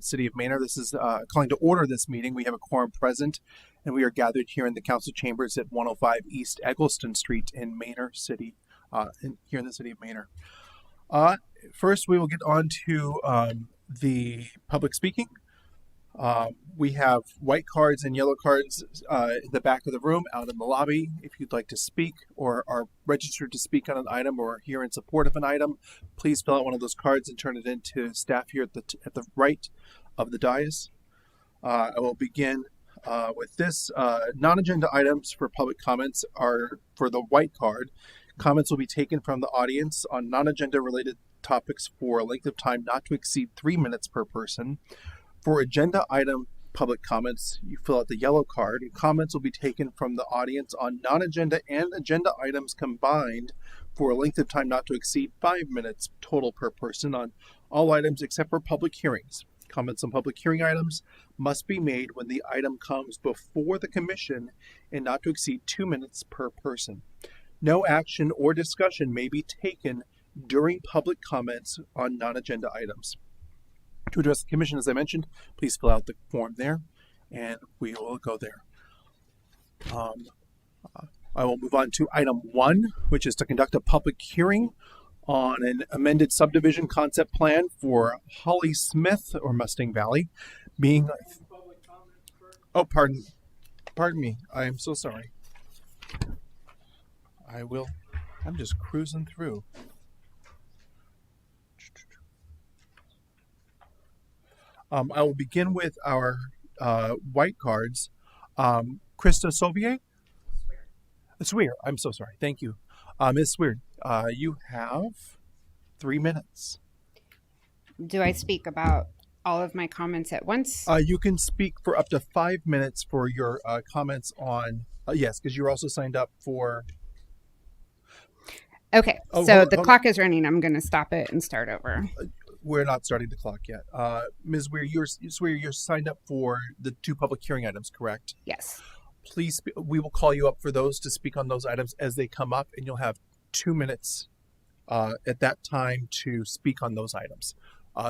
City of Manor. This is calling to order this meeting. We have a quorum present, and we are gathered here in the council chambers at 105 East Eggleston Street in Manor City, here in the City of Manor. First, we will get on to the public speaking. We have white cards and yellow cards in the back of the room, out in the lobby. If you'd like to speak or are registered to speak on an item or here in support of an item, please fill out one of those cards and turn it in to staff here at the right of the dais. I will begin with this. Non-agenda items for public comments are for the white card. Comments will be taken from the audience on non-agenda related topics for a length of time not to exceed 3 minutes per person. For agenda item public comments, you fill out the yellow card, and comments will be taken from the audience on non-agenda and agenda items combined for a length of time not to exceed 5 minutes total per person on all items except for public hearings. Comments on public hearing items must be made when the item comes before the commission and not to exceed 2 minutes per person. No action or discussion may be taken during public comments on non-agenda items. To address the commission, as I mentioned, please fill out the form there, and we will go there. I will move on to item 1, which is to conduct a public hearing on an amended subdivision concept plan for Holly Smith or Mustang Valley being... Oh, pardon me. I am so sorry. I'm just cruising through. I will begin with our white cards. Krista Sauvier? Swear. I'm so sorry. Thank you. Ms. Swear, you have 3 minutes. Do I speak about all of my comments at once? You can speak for up to 5 minutes for your comments on, yes, because you're also signed up for... Okay, so the clock is running. I'm going to stop it and start over. We're not starting the clock yet. Ms. Weir, you're signed up for the 2 public hearing items, correct? Yes. Please, we will call you up for those to speak on those items as they come up, and you'll have 2 minutes at that time to speak on those items.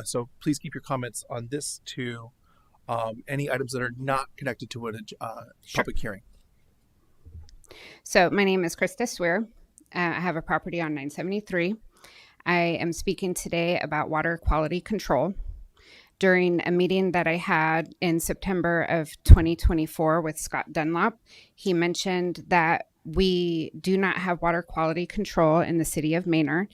So please keep your comments on this to any items that are not connected to a public hearing. So my name is Krista Swear. I have a property on 973. I am speaking today about water quality control. During a meeting that I had in September of 2024 with Scott Dunlop, he mentioned that we do not have water quality control in the city of Manor,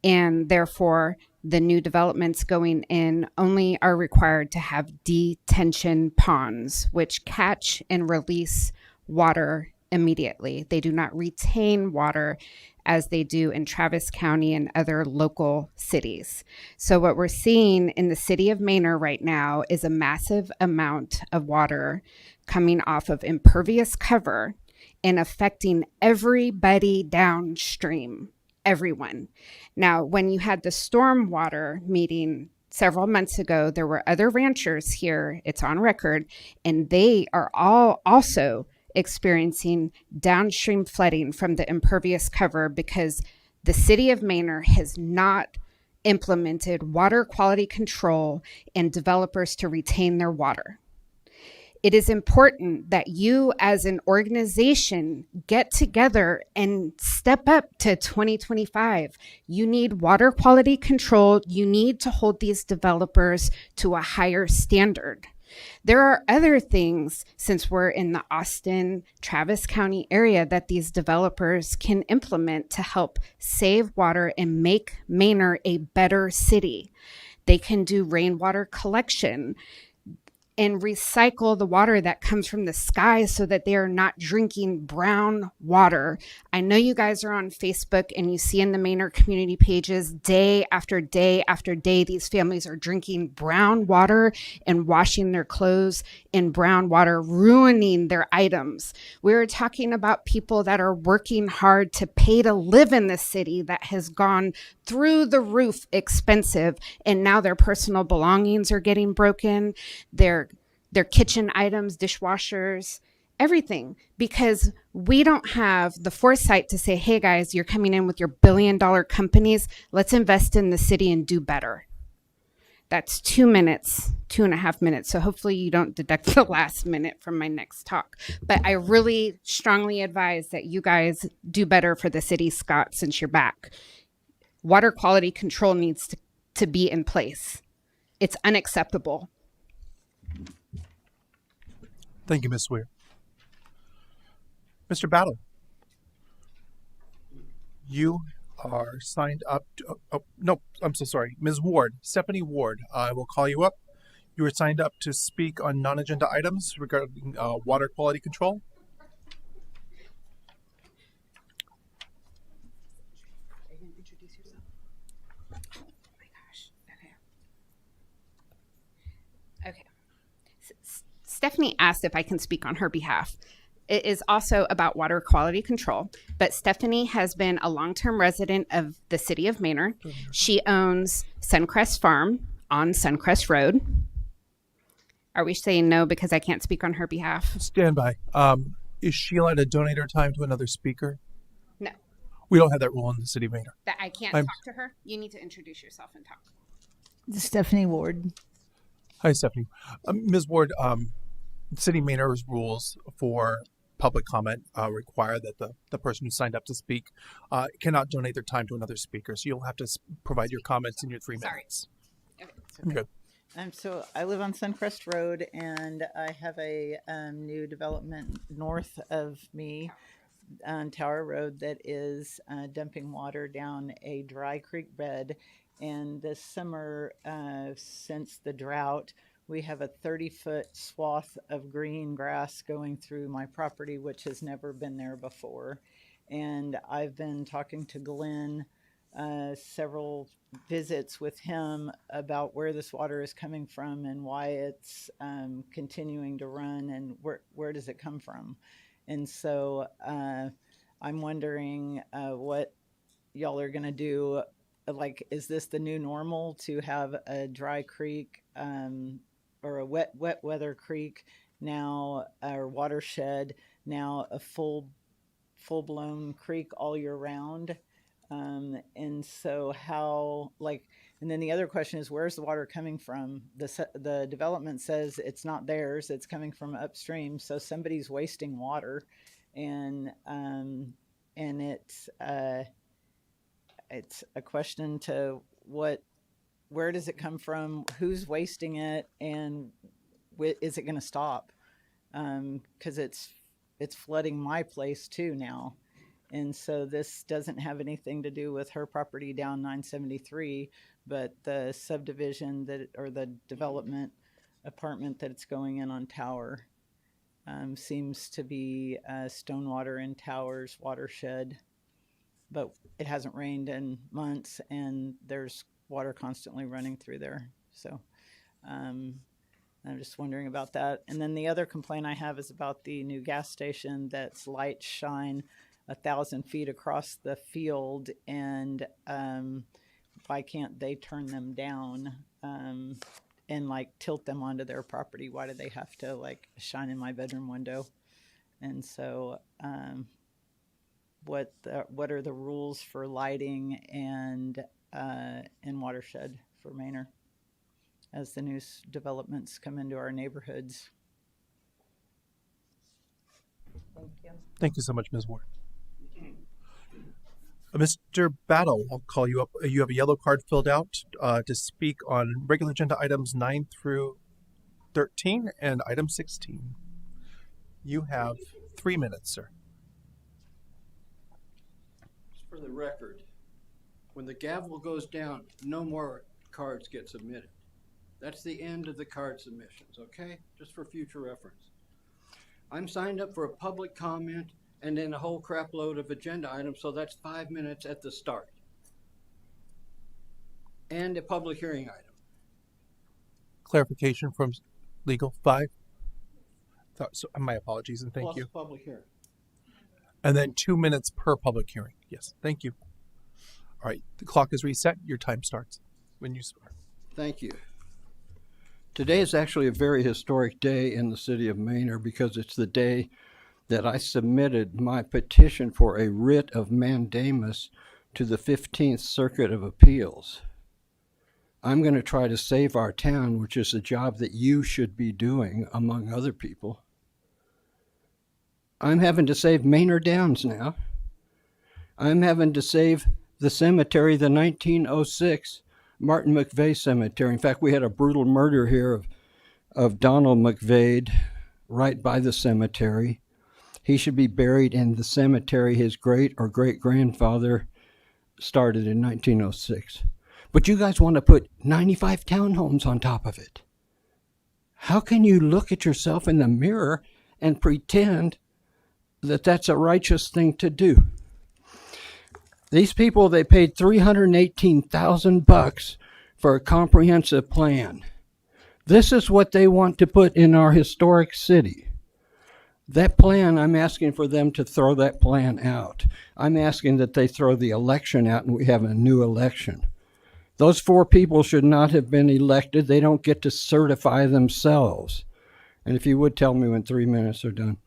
and therefore the new developments going in only are required to have detention ponds, which catch and release water immediately. They do not retain water as they do in Travis County and other local cities. So what we're seeing in the city of Manor right now is a massive amount of water coming off of impervious cover and affecting everybody downstream, everyone. Now, when you had the stormwater meeting several months ago, there were other ranchers here, it's on record, and they are all also experiencing downstream flooding from the impervious cover because the city of Manor has not implemented water quality control and developers to retain their water. It is important that you as an organization get together and step up to 2025. You need water quality control. You need to hold these developers to a higher standard. There are other things, since we're in the Austin, Travis County area, that these developers can implement to help save water and make Manor a better city. They can do rainwater collection and recycle the water that comes from the sky so that they are not drinking brown water. I know you guys are on Facebook and you see in the Manor community pages day after day after day, these families are drinking brown water and washing their clothes in brown water, ruining their items. We're talking about people that are working hard to pay to live in the city that has gone through the roof expensive, and now their personal belongings are getting broken, their kitchen items, dishwashers, everything, because we don't have the foresight to say, hey guys, you're coming in with your $1 billion companies, let's invest in the city and do better. That's 2 minutes, 2.5 minutes. So hopefully you don't deduct the last minute from my next talk. But I really strongly advise that you guys do better for the city, Scott, since you're back. Water quality control needs to be in place. It's unacceptable. Thank you, Ms. Weir. Mr. Battle, you are signed up to, no, I'm so sorry. Ms. Ward, Stephanie Ward, I will call you up. You are signed up to speak on non-agenda items regarding water quality control. Are you going to introduce yourself? Oh my gosh. Okay. Stephanie asked if I can speak on her behalf. It is also about water quality control, but Stephanie has been a long-term resident of the city of Manor. She owns Suncrest Farm on Suncrest Road. Are we saying no because I can't speak on her behalf? Stand by. Is she allowed to donate her time to another speaker? No. We don't have that rule in the city of Manor. That I can't talk to her? You need to introduce yourself and talk. Stephanie Ward. Hi, Stephanie. Ms. Ward, City Manor's rules for public comment require that the person who signed up to speak cannot donate their time to another speaker. So you'll have to provide your comments in your 3 minutes. Okay. Good. So I live on Suncrest Road, and I have a new development north of me on Tower Road that is dumping water down a dry creek bed. And this summer, since the drought, we have a 30-foot swath of green grass going through my property, which has never been there before. And I've been talking to Glenn, several visits with him about where this water is coming from and why it's continuing to run, and where does it come from. And so I'm wondering what y'all are going to do. Like, is this the new normal to have a dry creek or a wet weather creek now, or watershed now, a full-blown creek all year round? And so how, like, and then the other question is, where's the water coming from? The development says it's not theirs, it's coming from upstream. So somebody's wasting water, and it's a question to where does it come from? Who's wasting it? And is it going to stop? 'Cause it's flooding my place too now. And so this doesn't have anything to do with her property down 973, but the subdivision or the development apartment that it's going in on Tower seems to be Stonewater and Towers watershed. But it hasn't rained in months, and there's water constantly running through there. So I'm just wondering about that. And then the other complaint I have is about the new gas station that's lights shine 1,000 feet across the field, and why can't they turn them down and like tilt them onto their property? Why do they have to like shine in my bedroom window? And so what are the rules for lighting and watershed for Manor as the new developments come into our neighborhoods? Thank you. Thank you so much, Ms. Ward. Mr. Battle, I'll call you up. You have a yellow card filled out to speak on regular agenda items 9 through 13 and item 16. You have 3 minutes, sir. For the record, when the gavel goes down, no more cards get submitted. That's the end of the card submissions, okay? Just for future reference. I'm signed up for a public comment and then a whole crap load of agenda items, so that's 5 minutes at the start. And a public hearing item. Clarification from legal 5. So my apologies and thank Plus you. public hearing. And then 2 minutes per public hearing. Yes, thank you. All right, the clock is reset. Your time starts when you start. Thank you. Today is actually a very historic day in the city of Manor because it's the day that I submitted my petition for a writ of mandamus to the 15th Circuit of Appeals. I'm going to try to save our town, which is a job that you should be doing, among other people. I'm having to save Maynard Downs now. I'm having to save the cemetery, the 1906 Martin McVeigh Cemetery. In fact, we had a brutal murder here of Donald McVeigh right by the cemetery. He should be buried in the cemetery his great or great-grandfather started in 1906. But you guys want to put 95 townhomes on top of it. How can you look at yourself in the mirror and pretend that that's a righteous thing to do? These people, they paid $318,000 for a comprehensive plan. This is what they want to put in our historic city. That plan, I'm asking for them to throw that plan out. I'm asking that they throw the election out and we have a new election. Those 4 people should not have been elected. They don't get to certify themselves. And if you would tell me when 3 minutes are done.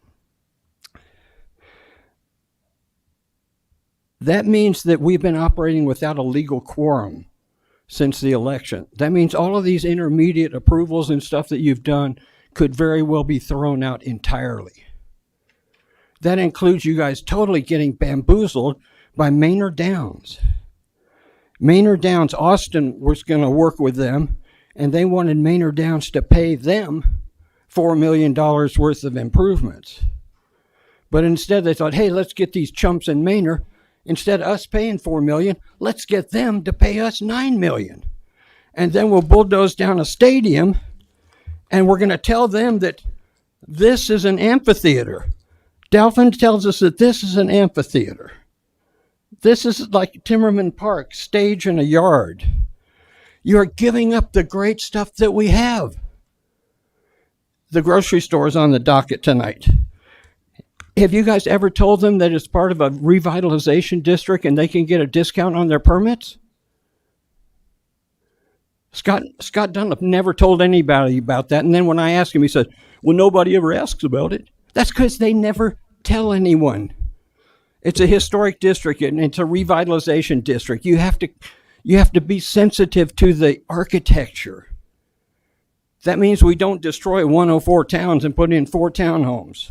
That means that we've been operating without a legal quorum since the election. That means all of these intermediate approvals and stuff that you've done could very well be thrown out entirely. That includes you guys totally getting bamboozled by Maynard Downs. Maynard Downs, Austin was going to work with them, and they wanted Maynard Downs to pay them $4 million worth of improvements. But instead they thought, hey, let's get these chumps in Maynard. Instead of us paying $4 million, let's get them to pay us $9 million. And then we'll bulldoze down a stadium, and we're going to tell them that this is an amphitheater. Dalvin tells us that this is an amphitheater. This is like Timmerman Park, stage in a yard. You are giving up the great stuff that we have. The grocery store is on the docket tonight. Have you guys ever told them that it's part of a revitalization district and they can get a discount on their permits? Scott Dunlap never told anybody about that. And then when I asked him, he said, well, nobody ever asks about it. That's because they never tell anyone. It's a historic district and it's a revitalization district. You have to be sensitive to the architecture. That means we don't destroy 104 towns and put in 4 townhomes.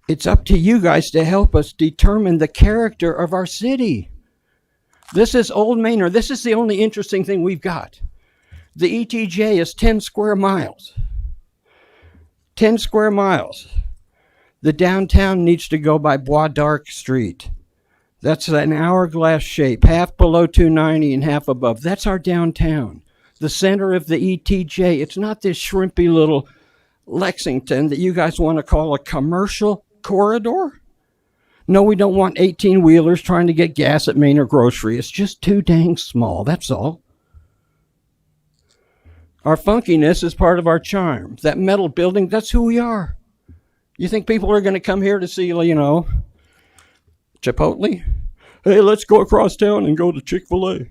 It's up to you guys to help us determine the character of our city. This is Old Maynard. This is the only interesting thing we've got. The ETJ is 10 square miles. 10 square miles. The downtown needs to go by Bois d'Arc Street. That's an hourglass shape, half below 290 and half above. That's our downtown. The center of the ETJ. It's not this shrimpy little Lexington that you guys want to call a commercial corridor. No, we don't want 18-wheelers trying to get gas at Maynard Grocery. It's just too dang small, that's all. Our funkiness is part of our charm. That metal building, that's who we are. You think people are going to come here to see, Chipotle? Hey, let's go across town and go to Chick-fil-A.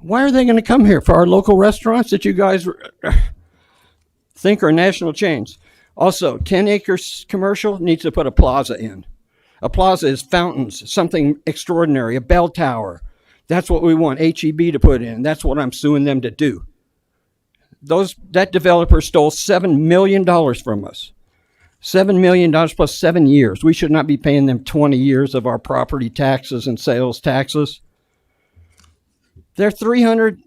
Why are they going to come here? For our local restaurants that you guys think are national chains? Also, 10 acres commercial needs to put a plaza in. A plaza is fountains, something extraordinary, a bell tower. That's what we want HEB to put in. That's what I'm suing them to do. That developer stole $7 million from us. $7 million plus 7 years. We should not be paying them 20 years of our property taxes and sales taxes. They're $300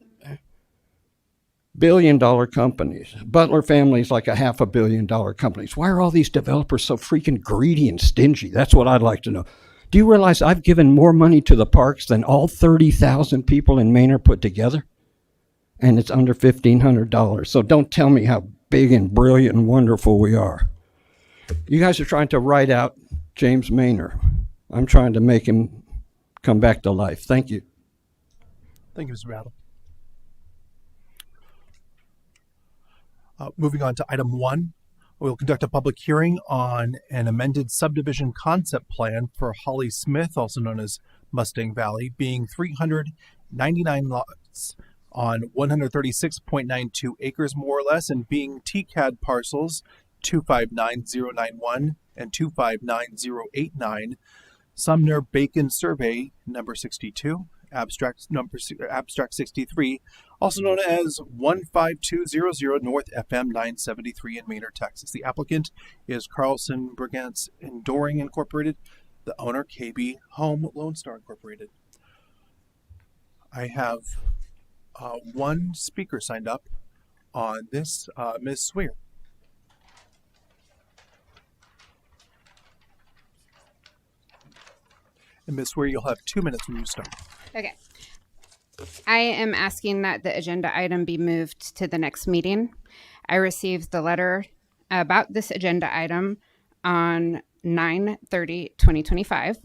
billion companies. Butler family's like a $500 million companies. Why are all these developers so freaking greedy and stingy? That's what I'd like to know. Do you realize I've given more money to the parks than all 30,000 people in Maynard put together? And it's under $1,500. So don't tell me how big and brilliant and wonderful we are. You guys are trying to write out James Maynard. I'm trying to make him come back to life. Thank you. Thank you, Mr. Battle. Moving on to item 1, we'll conduct a public hearing on an amended subdivision concept plan for Holly Smith, also known as Mustang Valley, being 399 lots on 136.92 acres, more or less, and being TCAD parcels 259091 and 259089, Sumner Bacon Survey number 62, abstract 63, also known as 15200 North FM 973 in Maynard, Texas. The applicant is Carlson Brigance Enduring Incorporated, the owner KB Home Lone Star Incorporated. I have one speaker signed up on this, Ms. Swear. And Ms. Swear, you'll have 2 minutes when you start. Okay. I am asking that the agenda item be moved to the next meeting. I received the letter about this agenda item on 9/30/2025.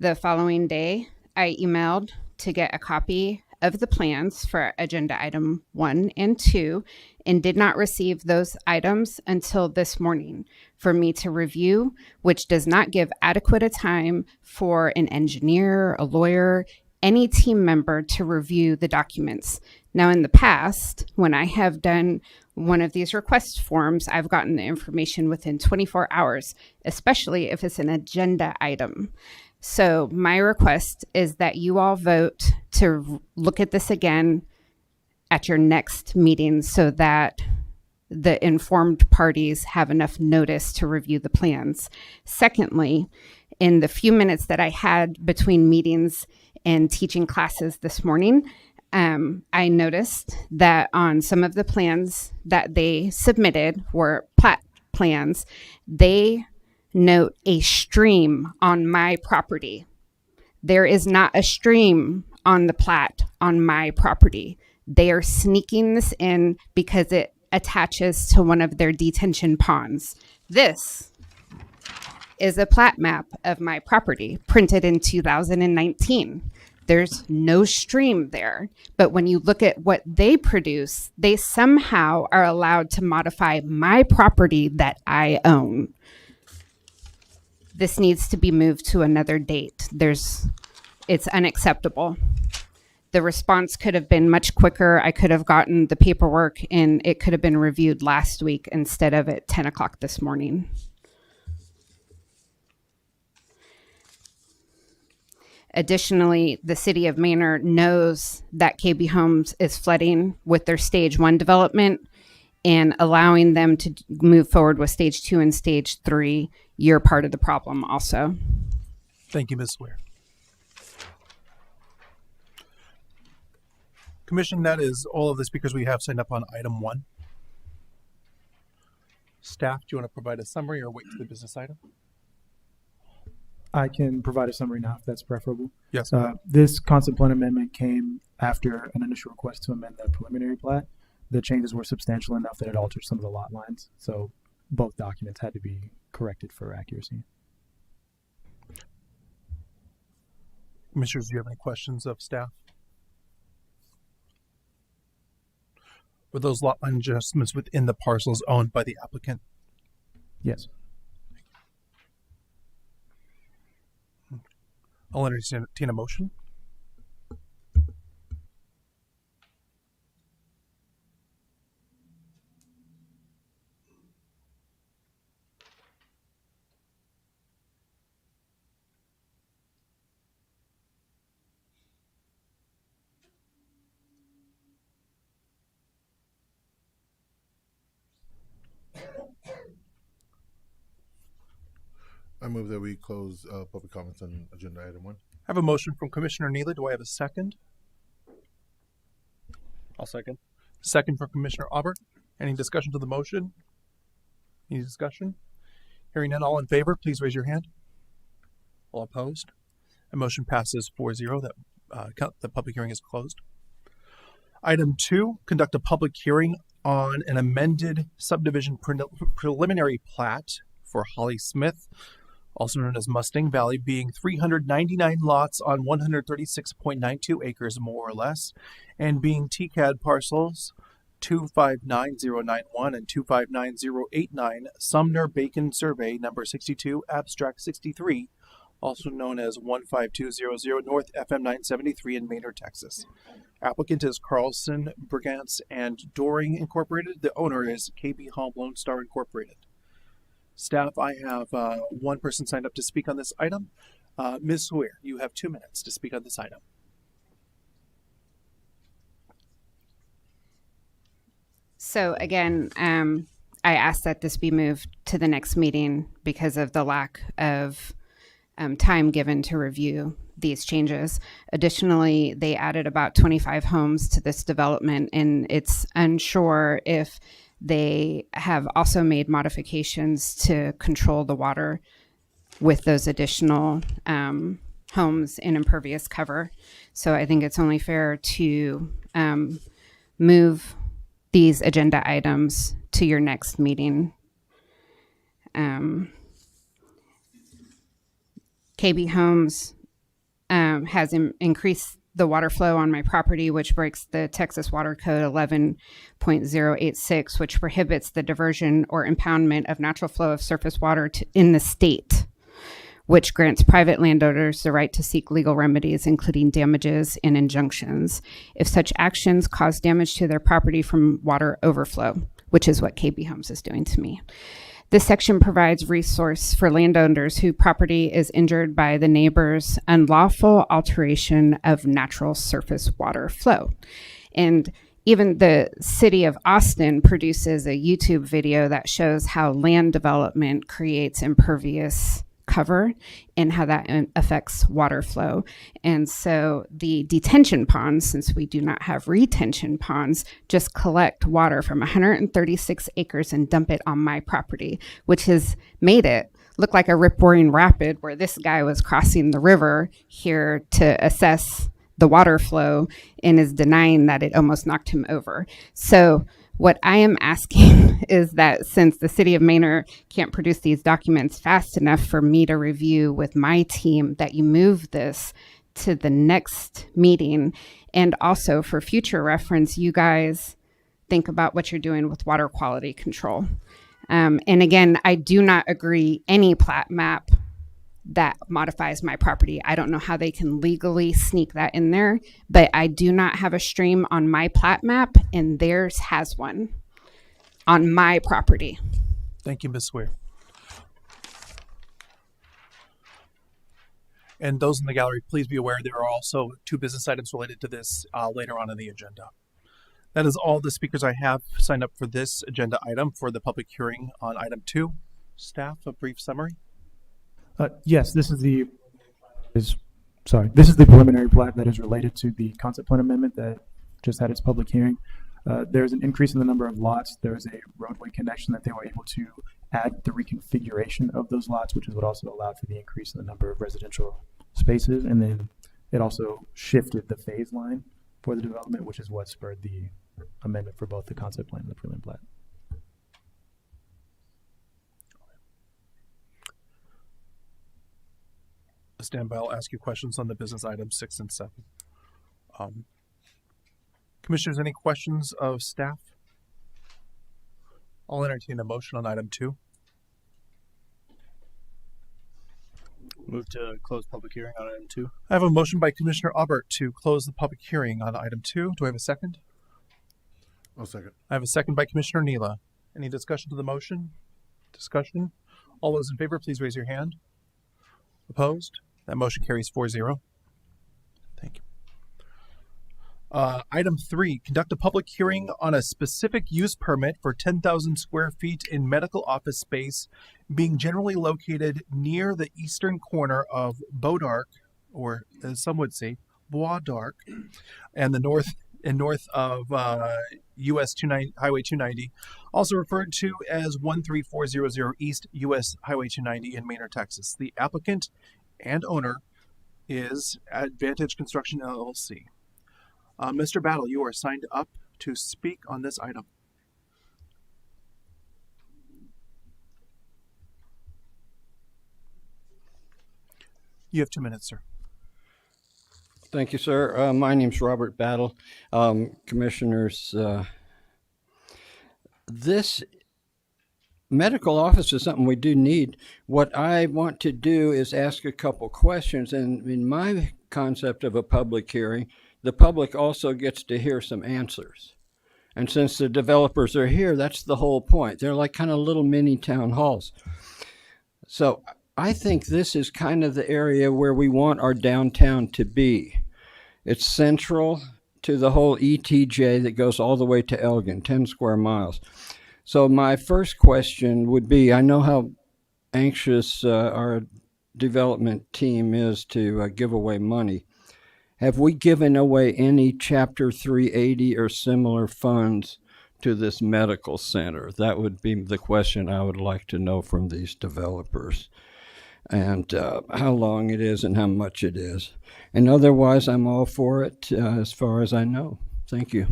The following day, I emailed to get a copy of the plans for agenda item 1 and 2 and did not receive those items until this morning for me to review, which does not give adequate a time for an engineer, a lawyer, any team member to review the documents. Now, in the past, when I have done one of these request forms, I've gotten the information within 24 hours, especially if it's an agenda item. So my request is that you all vote to look at this again at your next meeting so that the informed parties have enough notice to review the plans. Secondly, in the few minutes that I had between meetings and teaching classes this morning, I noticed that on some of the plans that they submitted were plat plans, they note a stream on my property. There is not a stream on the plat on my property. They are sneaking this in because it attaches to one of their detention ponds. This is a plat map of my property printed in 2019. There's no stream there. But when you look at what they produce, they somehow are allowed to modify my property that I own. This needs to be moved to another date. It's unacceptable. The response could have been much quicker. I could have gotten the paperwork and it could have been reviewed last week instead of at 10 o'clock this morning. Additionally, the city of Maynard knows that KB Homes is flooding with their stage 1 development and allowing them to move forward with stage 2 and stage 3. You're part of the problem also. Thank you, Ms. Swear. Commission, that is all of the speakers we have signed up on item 1. Staff, do you want to provide a summary or wait for the business item? I can provide a summary now if that's preferable. Yes. This concept plan amendment came after an initial request to amend the preliminary plat. The changes were substantial enough that it altered some of the lot lines, so both documents had to be corrected for accuracy. Commissioners, do you have any questions of staff? Were those lot line adjustments within the parcels owned by the applicant? Yes. I'll entertain a motion. I move that we close public comments on agenda item 1. I have a motion from Commissioner Neely. Do I have a second? I'll second. Second from Commissioner Aubert. Any discussion to the motion? Any discussion? Hearing none, all in favor, please raise your hand. All opposed? The motion passes 4-0. The public hearing is closed. Item 2, conduct a public hearing on an amended subdivision preliminary plat for Holly Smith, also known as Mustang Valley, being 399 lots on 136.92 acres, more or less, and being TCAD parcels 259091 and 259089, Sumner Bacon Survey number 62, abstract 63, also known as 15200 North FM 973 in Maynard, Texas. Applicant is Carlson Brigance and Doring Incorporated. The owner is KB Home Lone Star Incorporated. Staff, I have one person signed up to speak on this item. Ms. Swear, you have 2 minutes to speak on this item. So again, I asked that this be moved to the next meeting because of the lack of time given to review these changes. Additionally, they added about 25 homes to this development, and it's unsure if they have also made modifications to control the water with those additional homes in impervious cover. So I think it's only fair to move these agenda items to your next meeting. KB Homes has increased the water flow on my property, which breaks the Texas Water Code 11.086, which prohibits the diversion or impoundment of natural flow of surface water in the state, which grants private landowners the right to seek legal remedies, including damages and injunctions, if such actions cause damage to their property from water overflow, which is what KB Homes is doing to me. This section provides resource for landowners whose property is injured by the neighbor's unlawful alteration of natural surface water flow. And even the city of Austin produces a YouTube video that shows how land development creates impervious cover and how that affects water flow. And so the detention ponds, since we do not have retention ponds, just collect water from 136 acres and dump it on my property, which has made it look like a rip-roaring rapid where this guy was crossing the river here to assess the water flow and is denying that it almost knocked him over. So what I am asking is that since the city of Manor can't produce these documents fast enough for me to review with my team, that you move this to the next meeting. And also for future reference, you guys think about what you're doing with water quality control. And again, I do not agree any plat map that modifies my property. I don't know how they can legally sneak that in there, but I do not have a stream on my plat map, and theirs has one on my property. Thank you, Ms. Swear. And those in the gallery, please be aware there are also 2 business items related to this later on in the agenda. That is all the speakers I have signed up for this agenda item for the public hearing on item 2. Staff, a brief summary. Yes, this is the preliminary plat that is related to the concept plan amendment that just had its public hearing. There's an increase in the number of lots. There's a roadway connection that they were able to add the reconfiguration of those lots, which is what also allowed for the increase in the number of residential spaces. And then it also shifted the phase line for the development, which is what spurred the amendment for both the concept plan and the preliminary plat. Stand by, I'll ask you questions on the business items 6 and 7. Commissioners, any questions of staff? I'll entertain a motion on item 2. Move to close public hearing on item 2. I have a motion by Commissioner Aubert to close the public hearing on item 2. Do I have a second? I'll second. I have a second by Commissioner Neela. Any discussion to the motion? Discussion? All those in favor, please raise your hand. Opposed? That motion carries 4-0. Thank you. Item 3, conduct a public hearing on a specific use permit for 10,000 square feet in medical office space being generally located near the eastern corner of Bodark, or as some would say, Bois d'Arc, and the north of US Highway 290, also referred to as 13400 East US Highway 290 in Manor, Texas. The applicant and owner is Advantage Construction LLC. Mr. Battle, you are signed up to speak on this item. You have 2 minutes, sir. Thank you, sir. My name's Robert Battle. Commissioners, this medical office is something we do need. What I want to do is ask a couple questions. And in my concept of a public hearing, the public also gets to hear some answers. And since the developers are here, that's the whole point. They're like kind of little mini town halls. So I think this is kind of the area where we want our downtown to be. It's central to the whole ETJ that goes all the way to Elgin, 10 square miles. So my first question would be, I know how anxious our development team is to give away money. Have we given away any Chapter 380 or similar funds to this medical center? That would be the question I would like to know from these developers. And how long it is and how much it is. And otherwise, I'm all for it as far as I know. Thank you.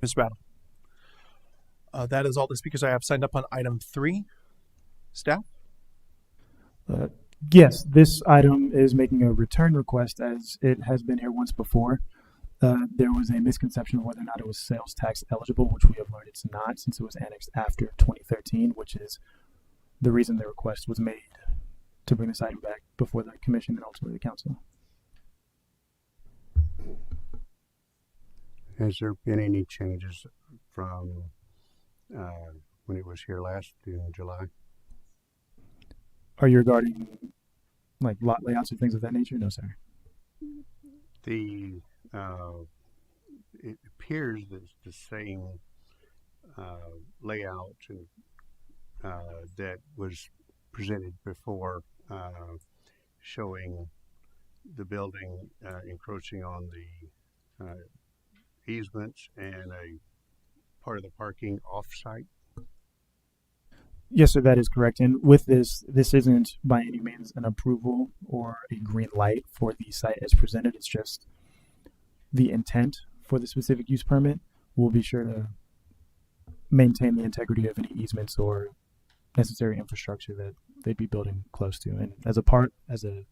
Mr. Battle. That is all the speakers I have signed up on item 3. Staff? Yes, this item is making a return request as it has been here once before. There was a misconception of whether or not it was sales tax eligible, which we have learned it's not since it was annexed after 2013, which is the reason the request was made to bring this item back before the commission and ultimately the council. Has there been any changes from when it was here last in July? Are you regarding like lot layouts or things of that nature? No, sir. The it appears that it's the same layout and that was presented before, showing the building encroaching on the easements and a part of the parking off-site. Yes, sir, that is correct. And with this isn't by any means an approval or a green light for the site as presented. It's just the intent for the specific use permit. We'll be sure to maintain the integrity of any easements or necessary infrastructure that they'd be building close to. And as it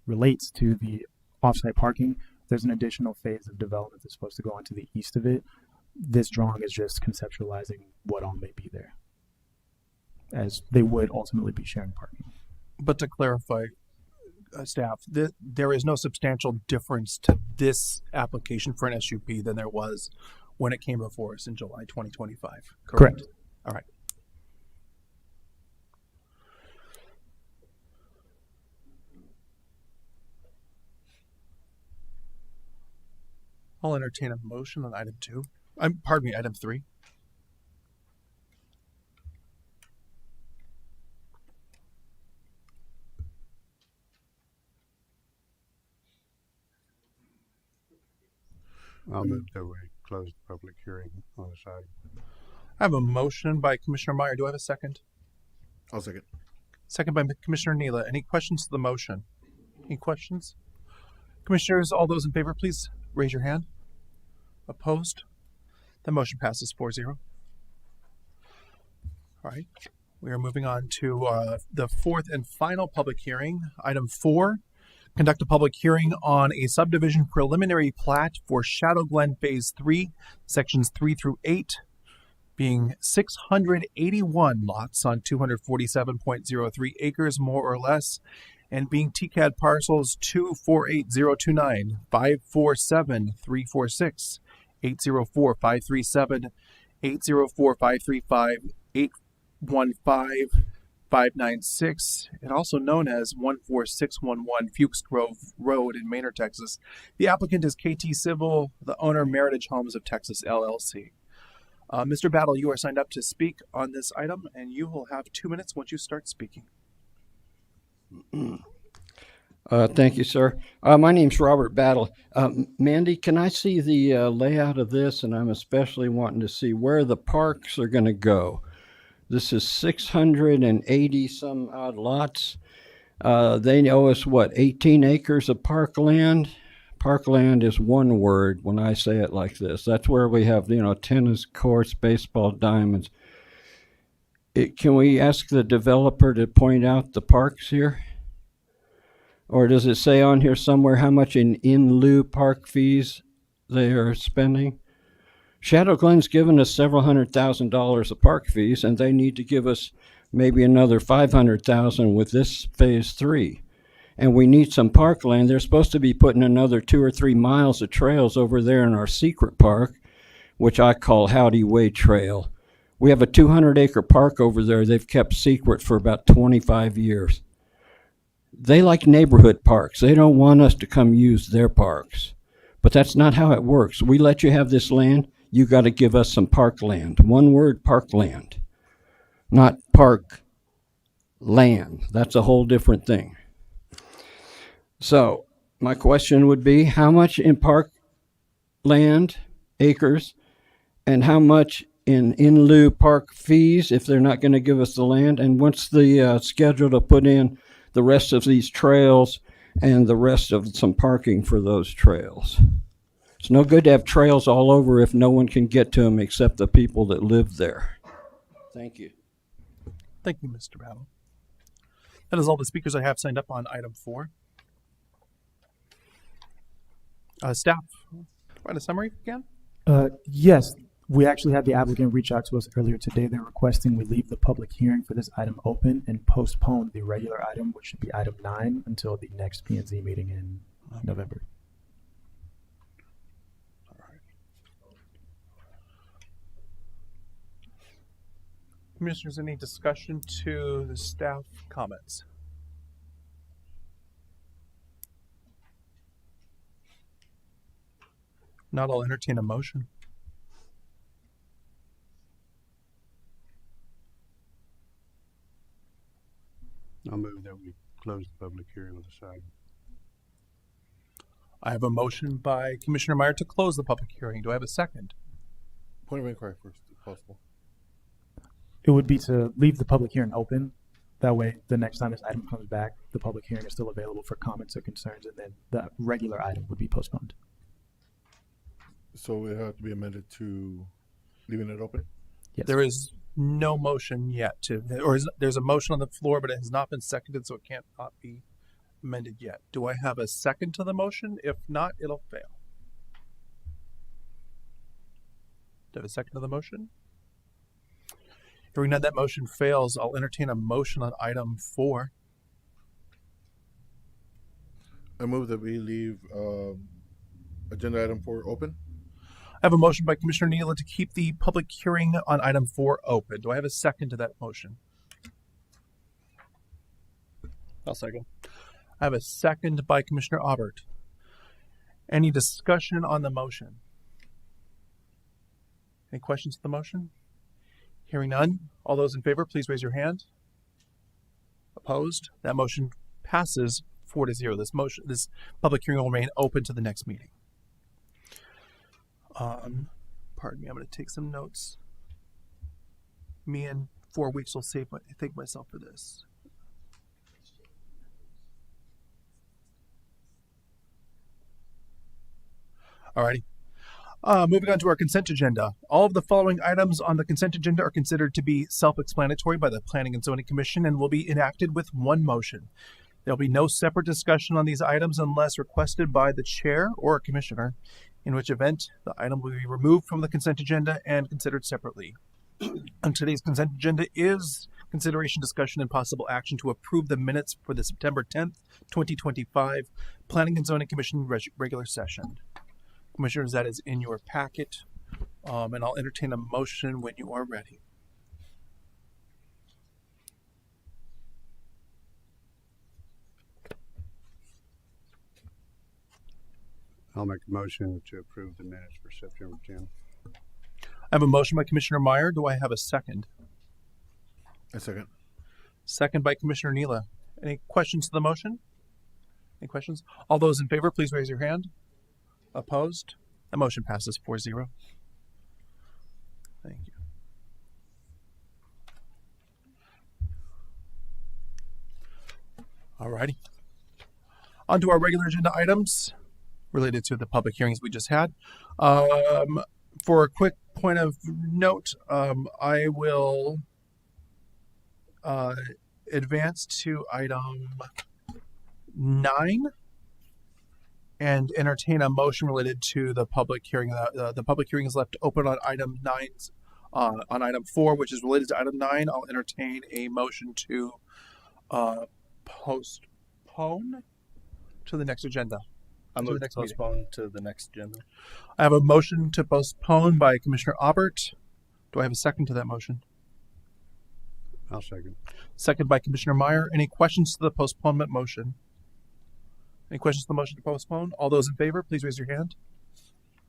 relates to the off-site parking, there's an additional phase of development that's supposed to go on to the east of it. This drawing is just conceptualizing what all may be there, as they would ultimately be sharing parking. But to clarify, staff, there is no substantial difference to this application for an SUP than there was when it came before us in July 2025. Correct. All right. I'll entertain a motion on item 2. Item 3. I'll move that we close the public hearing on this item. I have a motion by Commissioner Meyer. Do I have a second? I'll second. Second by Commissioner Neela. Any questions to the motion? Any questions? Commissioners, all those in favor, please raise your hand. Opposed? The motion passes 4-0. All right. We are moving on to the fourth and final public hearing. Item 4, conduct a public hearing on a subdivision preliminary plat for Shadow Glen Phase 3, Sections 3 through 8, being 681 lots on 247.03 acres, more or less, and being TCAD parcels 248,029, 547,346, 804,537, 804,535, 815,596, and also known as 14611 Fuchs Grove Road in Manor, Texas. The applicant is KT Civil, the owner Meritage Homes of Texas, LLC. Mr. Battle, you are signed up to speak on this item, and you will have 2 minutes once you start speaking. Thank you, sir. My name's Robert Battle. Mandy, can I see the layout of this? And I'm especially wanting to see where the parks are going to go. This is 680 some odd lots. They owe us, 18 acres of parkland? Parkland is one word when I say it like this. That's where we have, tennis courts, baseball diamonds. Can we ask the developer to point out the parks here? Or does it say on here somewhere how much in lieu park fees they are spending? Shadow Glen's given us several $100,000 of park fees, and they need to give us maybe another $500,000 with this phase 3. And we need some parkland. They're supposed to be putting another 2 or 3 miles of trails over there in our secret park, which I call Howdy Way Trail. We have a 200-acre park over there they've kept secret for about 25 years. They like neighborhood parks. They don't want us to come use their parks. But that's not how it works. We let you have this land, you got to give us some parkland. One word, parkland, not park land. That's a whole different thing. So my question would be, how much in parkland acres and how much in lieu park fees if they're not going to give us the land? And what's the schedule to put in the rest of these trails and the rest of some parking for those trails? It's no good to have trails all over if no one can get to them except the people that live there. Thank you. Thank you, Mr. Battle. That is all the speakers I have signed up on item 4. Staff, provide a summary again. Yes, we actually had the applicant reach out to us earlier today. They're requesting we leave the public hearing for this item open and postpone the regular item, which should be item 9, until the next P&Z meeting in November. Commissioners, any discussion to the staff comments? Not, I'll entertain a motion. I'll move that we close the public hearing on this item. I have a motion by Commissioner Meyer to close the public hearing. Do I have a second? Point of inquiry first, if possible. It would be to leave the public hearing open. That way, the next time this item comes back, the public hearing is still available for comments or concerns, and then the regular item would be postponed. So it had to be amended to leaving it open? Yes. There is no motion yet there's a motion on the floor, but it has not been seconded, so it can't not be amended yet. Do I have a second to the motion? If not, it'll fail. Do I have a second to the motion? Hearing none, that motion fails. I'll entertain a motion on item 4. I move that we leave agenda item 4 open. I have a motion by Commissioner Neela to keep the public hearing on item 4 open. Do I have a second to that motion? I'll second. I have a second by Commissioner Aubert. Any discussion on the motion? Any questions to the motion? Hearing none. All those in favor, please raise your hand. Opposed? That motion passes 4-0. This public hearing will remain open to the next meeting. Pardon me, I'm going to take some notes. Me in 4 weeks will thank myself for this. Alrighty. Moving on to our consent agenda. All of the following items on the consent agenda are considered to be self-explanatory by the Planning and Zoning Commission and will be enacted with one motion. There'll be no separate discussion on these items unless requested by the chair or a commissioner, in which event the item will be removed from the consent agenda and considered separately. On today's consent agenda is consideration, discussion, and possible action to approve the minutes for the September 10th, 2025 Planning and Zoning Commission regular session. Commissioners, that is in your packet, and I'll entertain a motion when you are ready. I'll make a motion to approve the minutes for September 10th. I have a motion by Commissioner Meyer. Do I have a second? A second. Second by Commissioner Neela. Any questions to the motion? Any questions? All those in favor, please raise your hand. Opposed? The motion passes 4-0. Thank you. Alrighty. On to our regular agenda items related to the public hearings we just had. For a quick point of note, I will advance to item 9 and entertain a motion related to the public hearing. The public hearing is left open on item 9, on item 4, which is related to item 9. I'll entertain a motion to postpone to the next agenda. I'm To the going to next meeting. postpone to the next agenda. I have a motion to postpone by Commissioner Aubert. Do I have a second to that motion? I'll second. Second by Commissioner Meyer. Any questions to the postponement motion? Any questions on the motion to postpone? All those in favor, please raise your hand.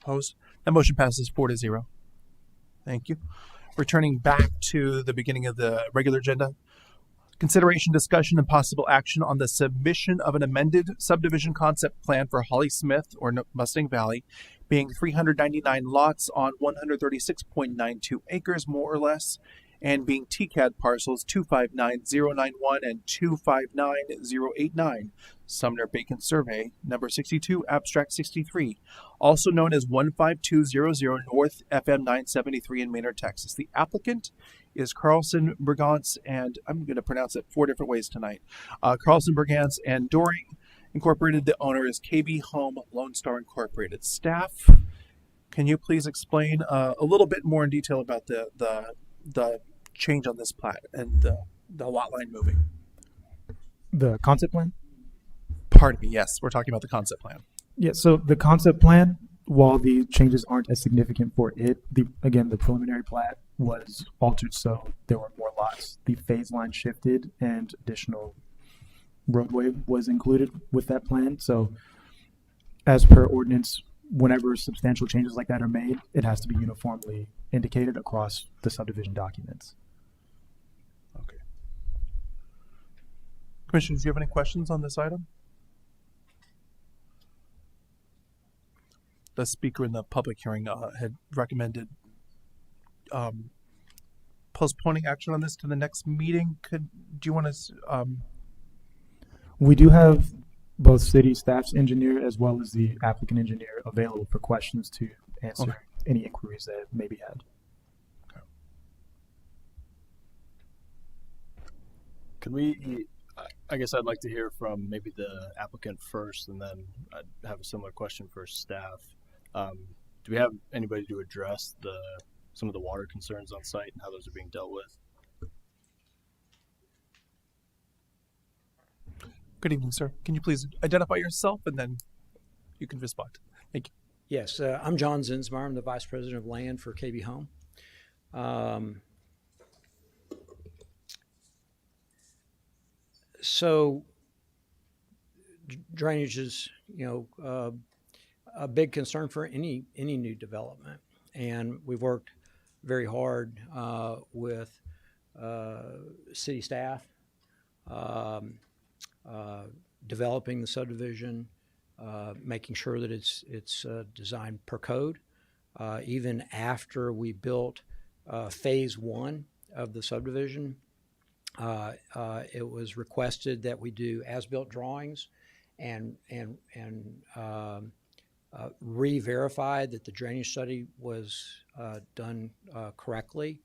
Opposed? That motion passes 4-0. Thank you. Returning back to the beginning of the regular agenda. Consideration, discussion, and possible action on the submission of an amended subdivision concept plan for Holly Smith or Mustang Valley, being 399 lots on 136.92 acres, more or less, and being TCAD parcels 259091 and 259089, Sumner Bacon Survey, number 62, abstract 63, also known as 15200 North FM 973 in Manor, Texas. The applicant is Carlson Bergantz, and I'm going to pronounce it 4 different ways tonight. Carlson Bergantz and Doring Incorporated. The owner is KB Home Lone Star Incorporated. Staff, can you please explain a little bit more in detail about the change on this plat and the lot line moving? The concept plan? Pardon me, yes, we're talking about the concept plan. Yeah, so the concept plan, while the changes aren't as significant for it, the preliminary plat was altered so there were more lots. The phase line shifted and additional roadway was included with that plan. So as per ordinance, whenever substantial changes like that are made, it has to be uniformly indicated across the subdivision documents. Okay. Commissioners, do you have any questions on this item? The speaker in the public hearing had recommended postponing action on this to the next meeting. Do you want to? We do have both city staff's engineer as well as the applicant engineer available for questions to answer any inquiries that may be had. Can we, I guess I'd like to hear from maybe the applicant first, and then I'd have a similar question for staff. Do we have anybody to address some of the water concerns on site and how those are being dealt with? Good evening, sir. Can you please identify yourself and then you can respond? Thank you. Yes, I'm John Zinsmeyer. I'm the Vice President of Land for KB Home. So drainage is, a big concern for any new development, and we've worked very hard with city staff, developing the subdivision, making sure that it's designed per code. Even after we built phase 1 of the subdivision, it was requested that we do as-built drawings and re-verify that the drainage study was done correctly.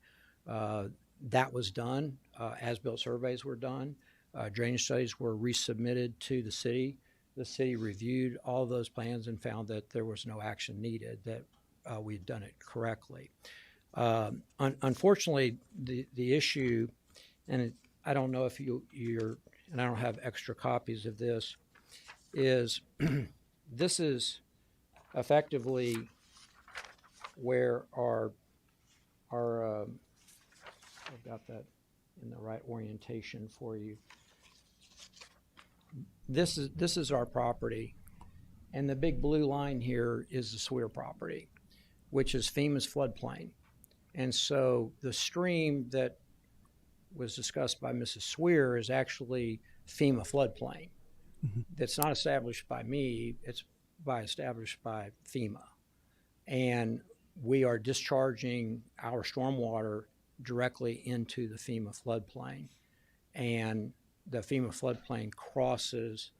That was done. As-built surveys were done. Drainage studies were resubmitted to the city. The city reviewed all of those plans and found that there was no action needed, that we had done it correctly. Unfortunately, the issue, and I don't know if you're, and I don't have extra copies of this, is this is effectively where our I've got that in the right orientation for you. This is our property, and the big blue line here is the Swear property, which is FEMA's floodplain. And so the stream that was discussed by Mrs. Swear is actually FEMA floodplain. Mm-hmm. That's not established by me, it's established by FEMA. And we are discharging our stormwater directly into the FEMA floodplain. And the FEMA floodplain crosses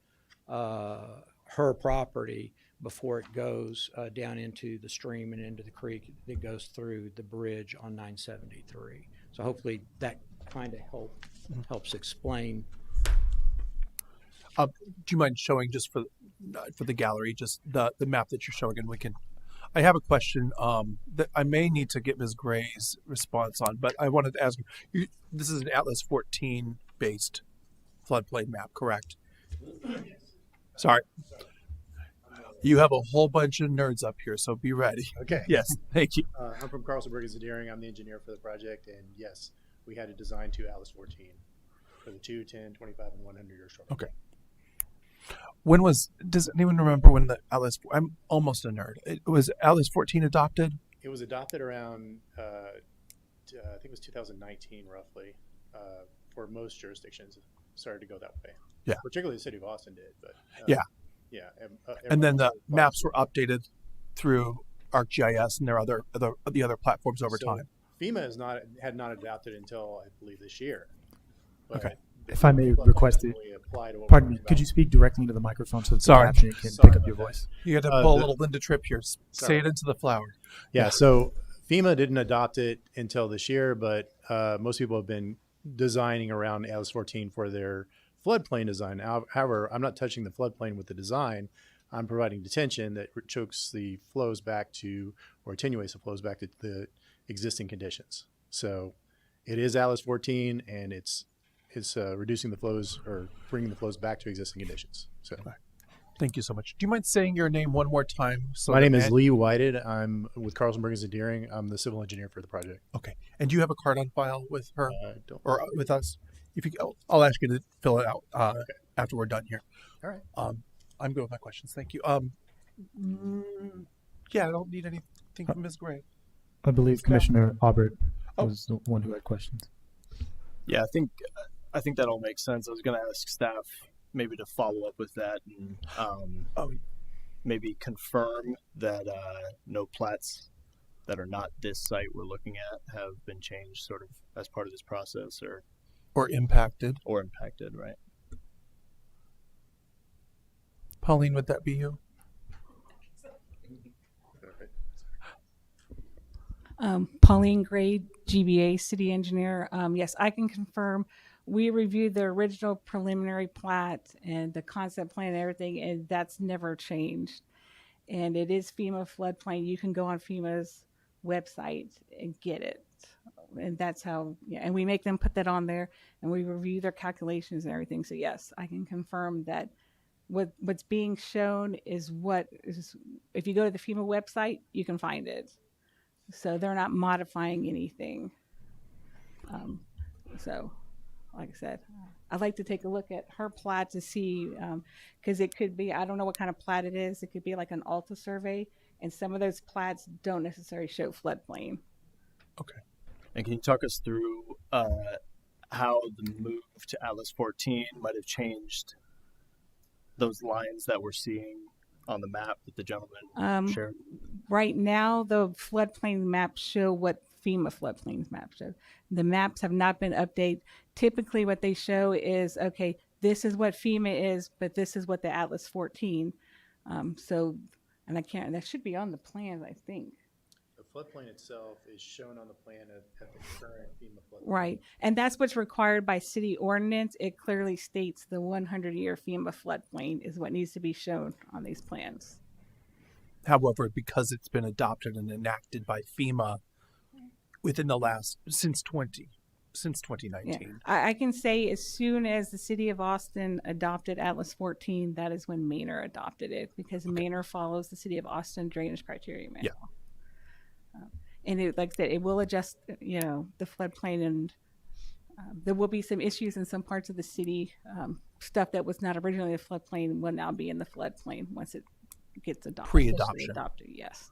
her property before it goes down into the stream and into the creek that goes through the bridge on 973. So hopefully that kind of helps explain. Do you mind showing just for the gallery, just the map that you're showing, and we can. I have a question that I may need to get Ms. Gray's response on, but I wanted to ask you. This is an Atlas 14 based floodplain map, correct? Sorry. You have a whole bunch of nerds up here, so be ready. Okay. Yes, thank you. I'm from Carlson Bergantz Engineering. I'm the engineer for the project, and yes, we had to design 2 Atlas 14 for the 2, 10, 25, and 100 year storm. Okay. Does anyone remember when the Atlas, I'm almost a nerd. It was Atlas 14 adopted? It was adopted around, I think it was 2019 roughly, for most jurisdictions started to go that way. Yeah. Particularly the city of Austin did, but Yeah. yeah. And then the everyone- maps were updated through ArcGIS and their the other platforms over So time. FEMA had not adopted until I believe this year. But Okay. the If I may FEMA request it, definitely apply to what pardon we're me, talking could about. you speak directly into the microphone so that the Sorry. captioning can Sorry pick up about your that. voice? You had to Uh, pull a the- little Linda Tripp here. Say Sorry. it into the flower. Yeah, so FEMA didn't adopt it until this year, but most people have been designing around Atlas 14 for their floodplain design. However, I'm not touching the floodplain with the design. I'm providing detention that chokes the flows back to, or attenuates the flows back to the existing conditions. So it is Atlas 14, and it's reducing the flows or bringing the flows back to existing conditions. So Thank you so much. Do you mind saying your name one more time? So my that name is Ed- Lee Whited. I'm with Carlson Burgess and Deering. I'm the civil engineer for the project. Okay. And do you have a card on file with her Don't or with us? If you, I'll ask you to fill it out after we're done here. All right. I'm good with my questions. Thank you. Yeah, I don't need anything from Ms. Gray. I believe Staff. Commissioner Aubert Oh. was the one who had questions. Yeah, I think that all makes sense. I was going to ask staff maybe to follow up with that and maybe confirm that no plats that are not this site we're looking at have been changed sort of as part of this process Or impacted. or impacted, right? Pauline, would that be you? Pauline Gray, GBA City Engineer. Yes, I can confirm. We reviewed the original preliminary plat and the concept plan and everything, and that's never changed. And it is FEMA floodplain. You can go on FEMA's website and get it. And that's how, yeah, and we make them put that on there and we review their calculations and everything. So yes, I can confirm that what's being shown is what is, if you go to the FEMA website, you can find it. So they're not modifying anything. So, like I said, I'd like to take a look at her plat to see, because it could be, I don't know what kind of plat it is. It could be like an Alta survey, and some of those plats don't necessarily show floodplain. Okay. And can you talk us through how the move to Atlas 14 might have changed those lines that we're seeing on the map that the gentleman shared? Right now, the floodplain maps show what FEMA floodplains maps show. The maps have not been updated. Typically, what they show is, okay, this is what FEMA is, but this is what the Atlas 14. So, and I can't, that should be on the plans, I think. The floodplain itself is shown on the plan at the current FEMA floodplain. Right. And that's what's required by city ordinance. It clearly states the 100-year FEMA floodplain is what needs to be shown on these plans. However, because it's been adopted and enacted by FEMA within the since 2019. Yeah. I can say as soon as the city of Austin adopted Atlas 14, that is when Manor adopted it, because Manor follows the city of Austin drainage criteria manual. Yeah. And it, like I said, it will adjust, the floodplain, and there will be some issues in some parts of the city. Stuff that was not originally a floodplain will now be in the floodplain once it gets adopted. Pre-adoption. Adopted, yes.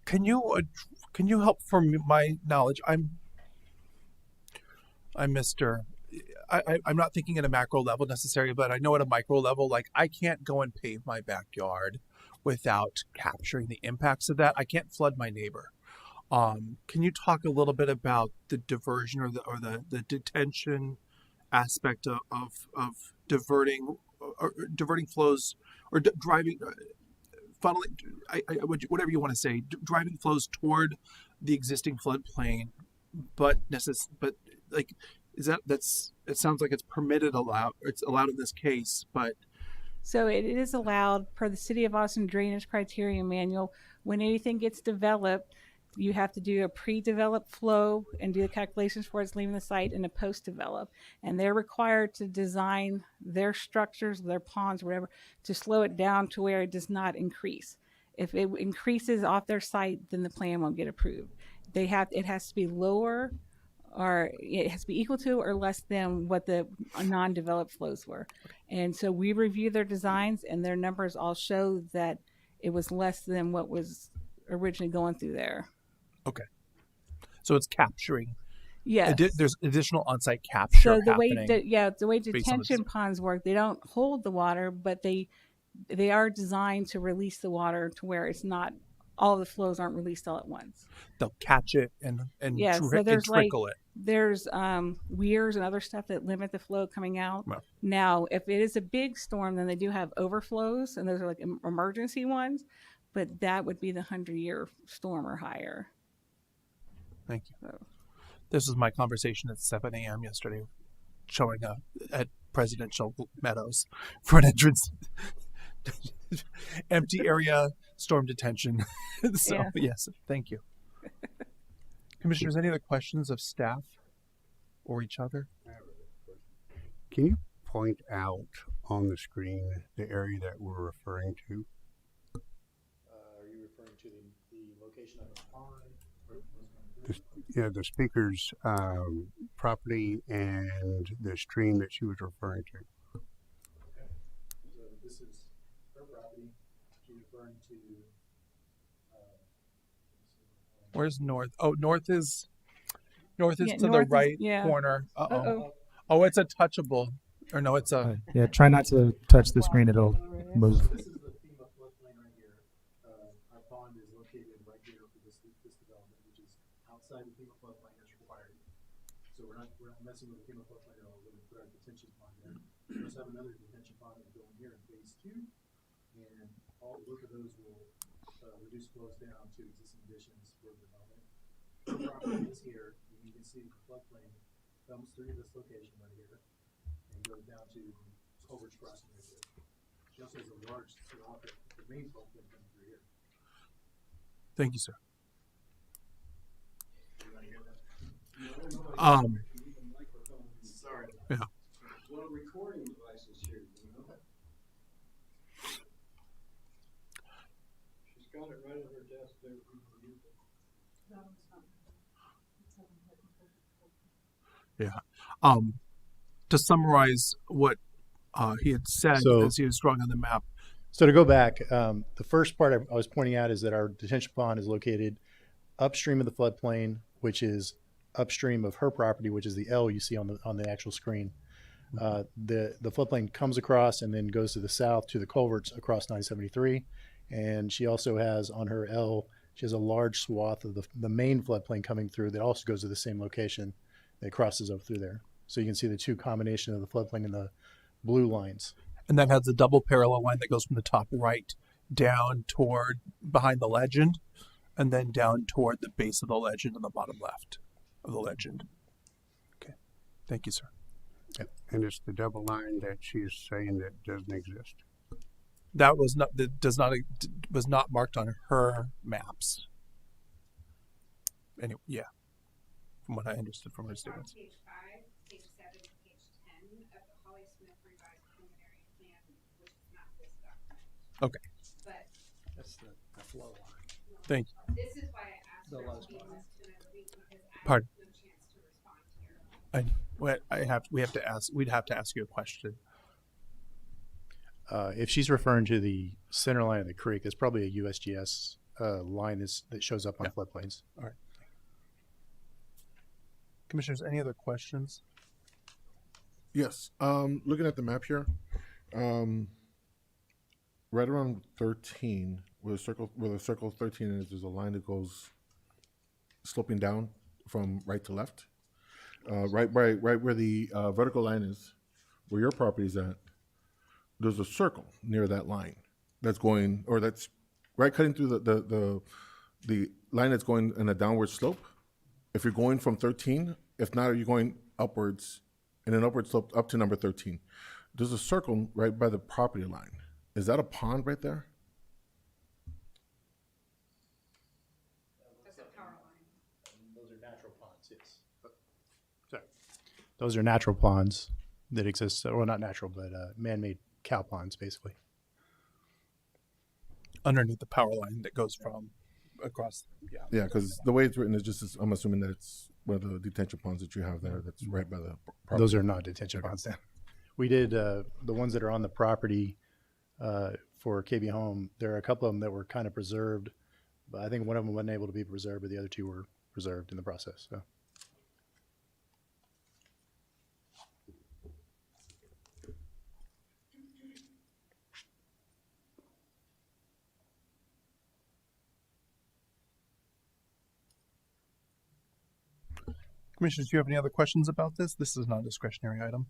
Can you help from my knowledge? I'm not thinking at a macro level necessarily, but I know at a micro level, like I can't go and pave my backyard without capturing the impacts of that. I can't flood my neighbor. Can you talk a little bit about the diversion or the detention aspect of diverting flows or driving, funneling, whatever you want to say, driving flows toward the existing floodplain, but like, it sounds like it's it's allowed in this case, but So it is allowed per the City of Austin Drainage Criteria Manual. When anything gets developed, you have to do a pre-developed flow and do the calculations for it's leaving the site, and a post-develop. And they're required to design their structures, their ponds, whatever, to slow it down to where it does not increase. If it increases off their site, then the plan won't get approved. It has to be lower are, it has to be equal to or less than what the non-developed flows were. And so we review their designs, and their numbers all show that it was less than what was originally going through there. Okay. So it's capturing. Yes. There's additional on-site capture So the way happening. the way based on detention this. ponds work, they don't hold the water, but they are designed to release the water to where it's not, all the flows aren't released all at once. They'll catch it and Yeah, so and there's trickle it. There's weirs and other stuff that limit the flow coming out. Wow. Now, if it is a big storm, then they do have overflows, and those are like emergency ones, but that would be the 100-year storm or higher. Thank you. So. This was my conversation at 7 a.m. yesterday, showing up at Presidential Meadows for an entrance. Empty area, storm detention. So, Yeah. yes, thank you. Commissioners, any other questions of staff or each other? Can you point out on the screen the area that we're referring to? Are you referring to the location of the pond? Yeah, the speaker's property and the stream that she was referring to. Okay. So this is her property. She's referring to. Where's north? Oh, north is to north the is- right yeah. corner. Uh-oh. Oh, it's a touchable. Or no, it's a. Yeah, try not to touch the screen; it'll move. This is the FEMA floodplain right here. Our pond is located right here for this development, which is outside the FEMA floodplain as required. So we're not messing with the FEMA floodplain at all. We're going to put our detention pond there. We also have another detention pond that will go in here in phase 2, and both of those will reduce flows down to existing conditions for the development. The property is here. You can see the floodplain comes through this location right here and goes down to Culver's Crossing right there. She also has a large swath of the main floodplain coming through here. Thank you, sir. Sorry. Yeah. Well, recording devices here, you know? She's got it right at her desk there. Yeah. To summarize what he had said So- as he was drawing on the map. So to go back, the first part I was pointing out is that our detention pond is located upstream of the floodplain, which is upstream of her property, which is the L you see on the actual screen. The floodplain comes across and then goes to the south to the culverts across 973. And she also has on her L, she has a large swath of the main floodplain coming through that also goes to the same location that crosses up through there. So you can see the two combination of the floodplain and the blue lines. And that has a double parallel line that goes from the top right down toward behind the legend and then down toward the base of the legend on the bottom left of the legend. Okay. Thank you, sir. And it's the double line that she's saying that doesn't exist. That was not marked on her maps. Anyway, yeah. From what I understood from her statements. Page 5, page 7, page 10 of the Holly Smith revised preliminary plan, which is not this document. Okay. But That's the flow line. Thank you. this is why I asked The her to lowest be one. this to another week, because I Pardon? have no chance to respond here. We'd have to ask you a question. If she's referring to the center line of the creek, it's probably a USGS line that shows up on floodplains. All right. Commissioners, any other questions? Yes. Looking at the map here, right around 13, where the circle 13 is, there's a line that goes sloping down from right to left. Right where the vertical line is, where your property is at, there's a circle near that line that's going, or that's right cutting through the line that's going in a downward slope. If you're going from 13, if not, are you going upwards in an upward slope up to number 13? There's a circle right by the property line. Is that a pond right there? That's a power line. Those are natural ponds, yes. Sorry. Those are natural ponds that exist, well, not natural, but man-made cow ponds, basically. Underneath the power line that goes from across. Yeah. Yeah, because the way it's written is just, I'm assuming that it's one of the detention ponds that you have there that's right by the property. Those are not detention ponds. Then we did the ones that are on the property for KB Home. There are a couple of them that were kind of preserved, but I think one of them wasn't able to be preserved, but the other two were preserved in the process. So. Commissioners, do you have any other questions about this? This is not a discretionary item.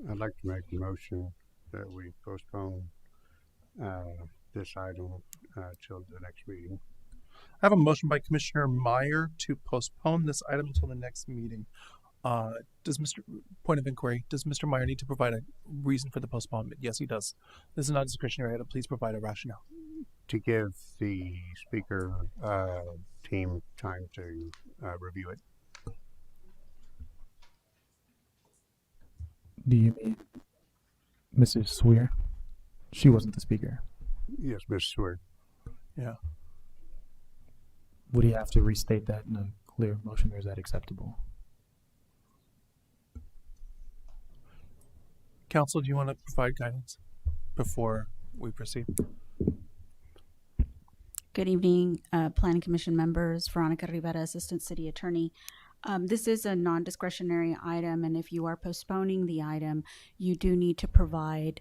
I'd like to make a motion that we postpone this item till the next meeting. I have a motion by Commissioner Meyer to postpone this item until the next meeting. Point of inquiry, does Mr. Meyer need to provide a reason for the postponement? Yes, he does. This is not a discretionary item. Please provide a rationale. To give the speaker team time to review it. Do you mean Mrs. Swear? She wasn't the speaker. Yes, Ms. Seward. Yeah. Would he have to restate that in a clear motion, or is that acceptable? Counsel, do you want to provide guidance before we proceed? Good evening, Planning Commission members. Veronica Rivera, Assistant City Attorney. This is a non-discretionary item, and if you are postponing the item, you do need to provide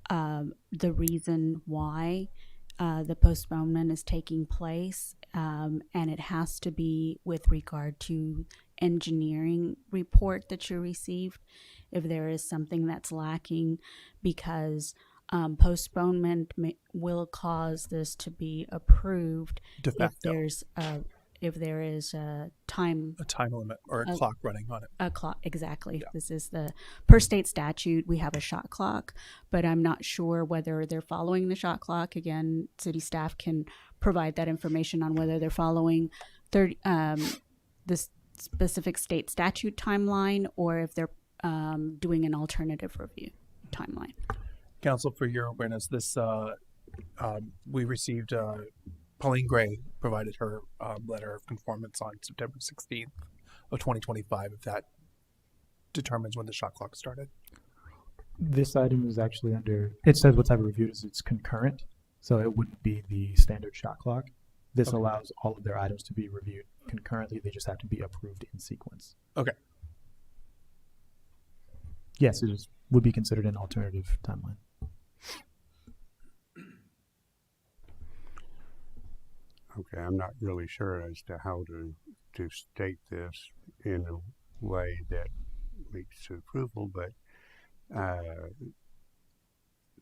the reason why the postponement is taking place, and it has to be with regard to engineering report that you received. If there is something that's lacking, because postponement will cause this to be approved De facto. if there is a time limit or a clock running on it. A clock, exactly. Yeah. This is per state statute, we have a shot clock, but I'm not sure whether they're following the shot clock. Again, city staff can provide that information on whether they're following the specific state statute timeline, or if they're doing an alternative review timeline. Counsel, for your awareness, this we received Pauline Gray provided her letter of conformance on September 16th of 2025, if that determines when the shot clock started. This item is actually under, it says what type of review it is. It's concurrent, so it wouldn't be the standard shot clock. This Okay. allows all of their items to be reviewed concurrently. They just have to be approved in sequence. Okay. Yes, would be considered an alternative timeline. Okay, I'm not really sure as to how to state this in a way that leads to approval, but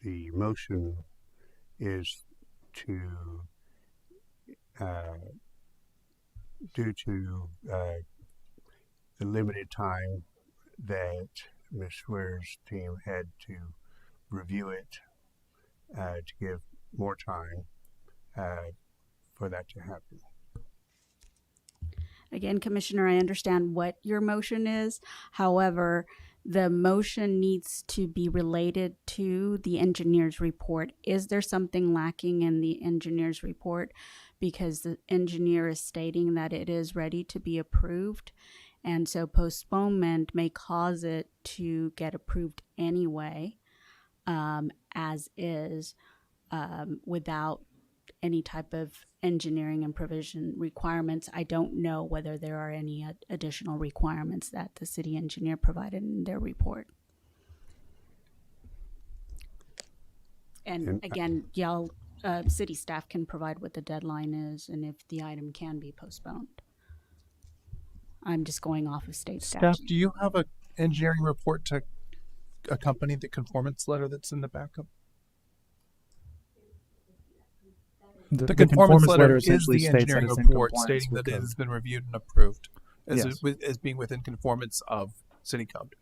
the motion is to, due to the limited time that Ms. Swear's team had to review it, to give more time for that to happen. Again, Commissioner, I understand what your motion is. However, the motion needs to be related to the engineer's report. Is there something lacking in the engineer's report? Because the engineer is stating that it is ready to be approved. And so postponement may cause it to get approved anyway, as is, without any type of engineering and provision requirements. I don't know whether there are any additional requirements that the city engineer provided in their report. And again, y'all, city staff can provide what the deadline is and if the item can be postponed. I'm just going off of state Staff, statute. do you have an engineering report to accompany the conformance letter that's in the backup? The conformance letter is essentially the states that engineering it's in report compliance stating with that it code. has been reviewed and approved as, Yes. as being within conformance of city code.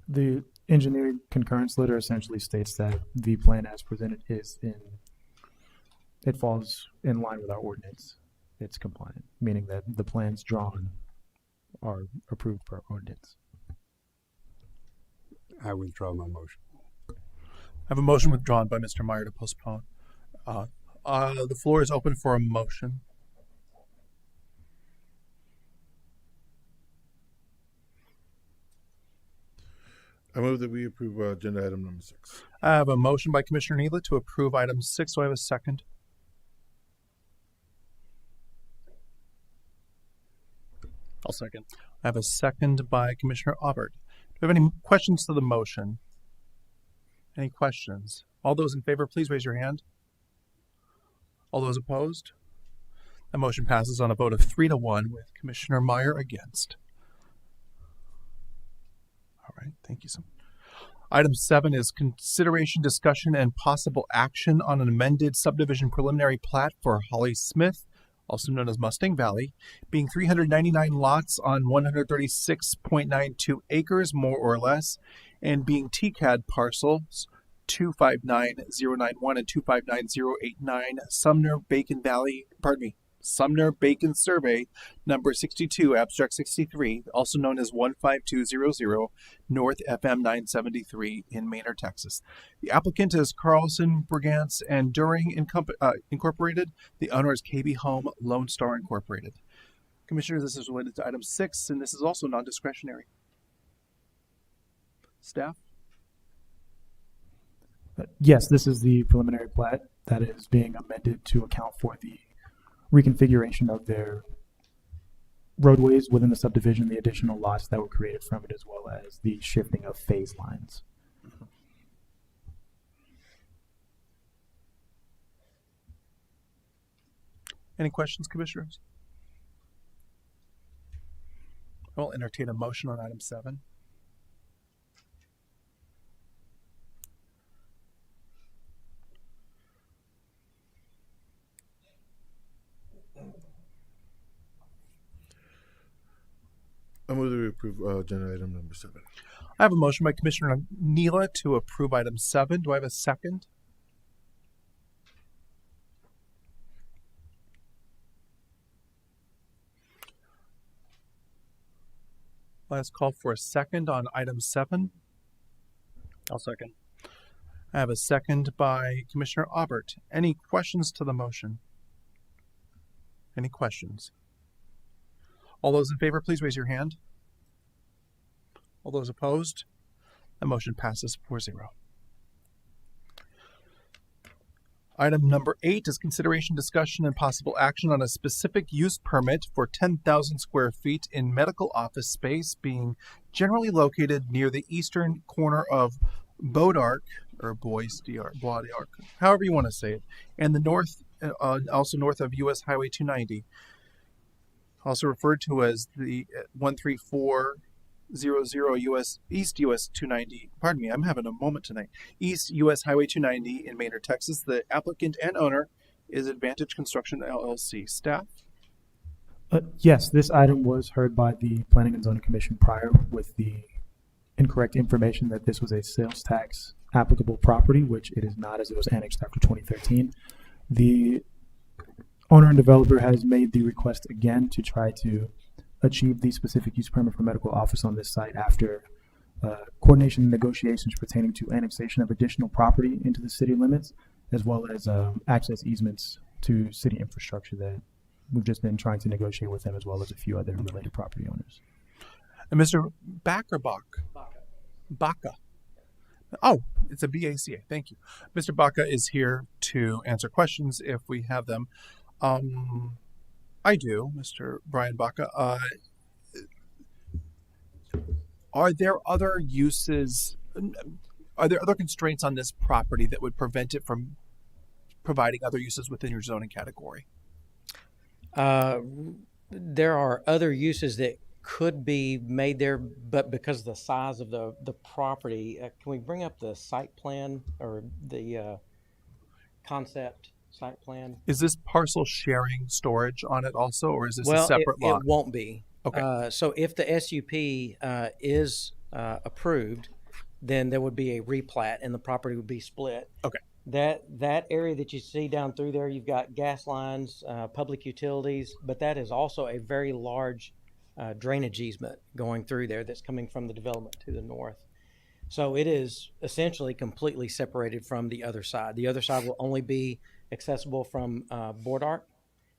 The engineering concurrence letter essentially states that the plan as presented it falls in line with our ordinance. it's compliant, meaning that the plans drawn are approved per ordinance. I withdraw my motion. I have a motion withdrawn by Mr. Meyer to postpone. The floor is open for a motion. I move that we approve agenda item number 6. I have a motion by Commissioner Neela to approve item 6. Do I have a second? I'll second. I have a second by Commissioner Aubert. Do we have any questions to the motion? Any questions? All those in favor, please raise your hand. All those opposed? The motion passes on a vote of 3-1 with Commissioner Meyer against. All right, thank you so much. Item 7 is consideration, discussion, and possible action on an amended subdivision preliminary plat for Holly Smith, also known as Mustang Valley, being 399 lots on 136.92 acres, more or less, and being TCAD parcels 259091 and 259089, Sumner Bacon Survey number 62, abstract 63, also known as 15200 North FM 973 in Manor, Texas. The applicant is Carlson, Brigance, and During Incorporated. The owner is KB Home Lone Star Incorporated. Commissioners, this is related to item 6, and this is also non-discretionary. Staff? Yes, this is the preliminary plat that is being amended to account for the reconfiguration of their roadways within the subdivision, the additional lots that were created from it, as well as the shifting of phase lines. Any questions, Commissioners? I will entertain a motion on item 7. I move that we approve agenda item number 7. I have a motion by Commissioner Neela to approve item 7. Do I have a second? Let's call for a second on item 7. I'll second. I have a second by Commissioner Aubert. Any questions to the motion? Any questions? All those in favor, please raise your hand. All those opposed? The motion passes 4-0. Item number 8 is consideration, discussion, and possible action on a specific use permit for 10,000 square feet in medical office space being generally located near the eastern corner of Bodark, or Boyce, Bodark, however you want to say it, and the north, also north of US Highway 290. Also referred to as the 13400 US East US 290. Pardon me, I'm having a moment tonight. East US Highway 290 in Manor, Texas. The applicant and owner is Advantage Construction LLC. Staff? Yes, this item was heard by the Planning and Zoning Commission prior with the incorrect information that this was a sales tax applicable property, which it is not, as it was annexed after 2013. The owner and developer has made the request again to try to achieve the specific use permit for medical office on this site after coordination and negotiations pertaining to annexation of additional property into the city limits, as well as access easements to city infrastructure that we've just been trying to negotiate with them, as well as a few other related property owners. And Mr. Baca. Oh, it's a BACA. Thank you. Mr. Baca is here to answer questions if we have them. I do, Mr. Brian Baca. Are there other uses? Are there other constraints on this property that would prevent it from providing other uses within your zoning category? There are other uses that could be made there, but because of the size of the property, can we bring up the site plan or the concept site plan? Is this parcel sharing storage on it also, or is this a separate lot? It won't be. Okay. So if the SUP is approved, then there would be a replat and the property would be split. Okay. That area that you see down through there, you've got gas lines, public utilities, but that is also a very large drainage easement going through there that's coming from the development to the north. So it is essentially completely separated from the other side. The other side will only be accessible from Board Arc.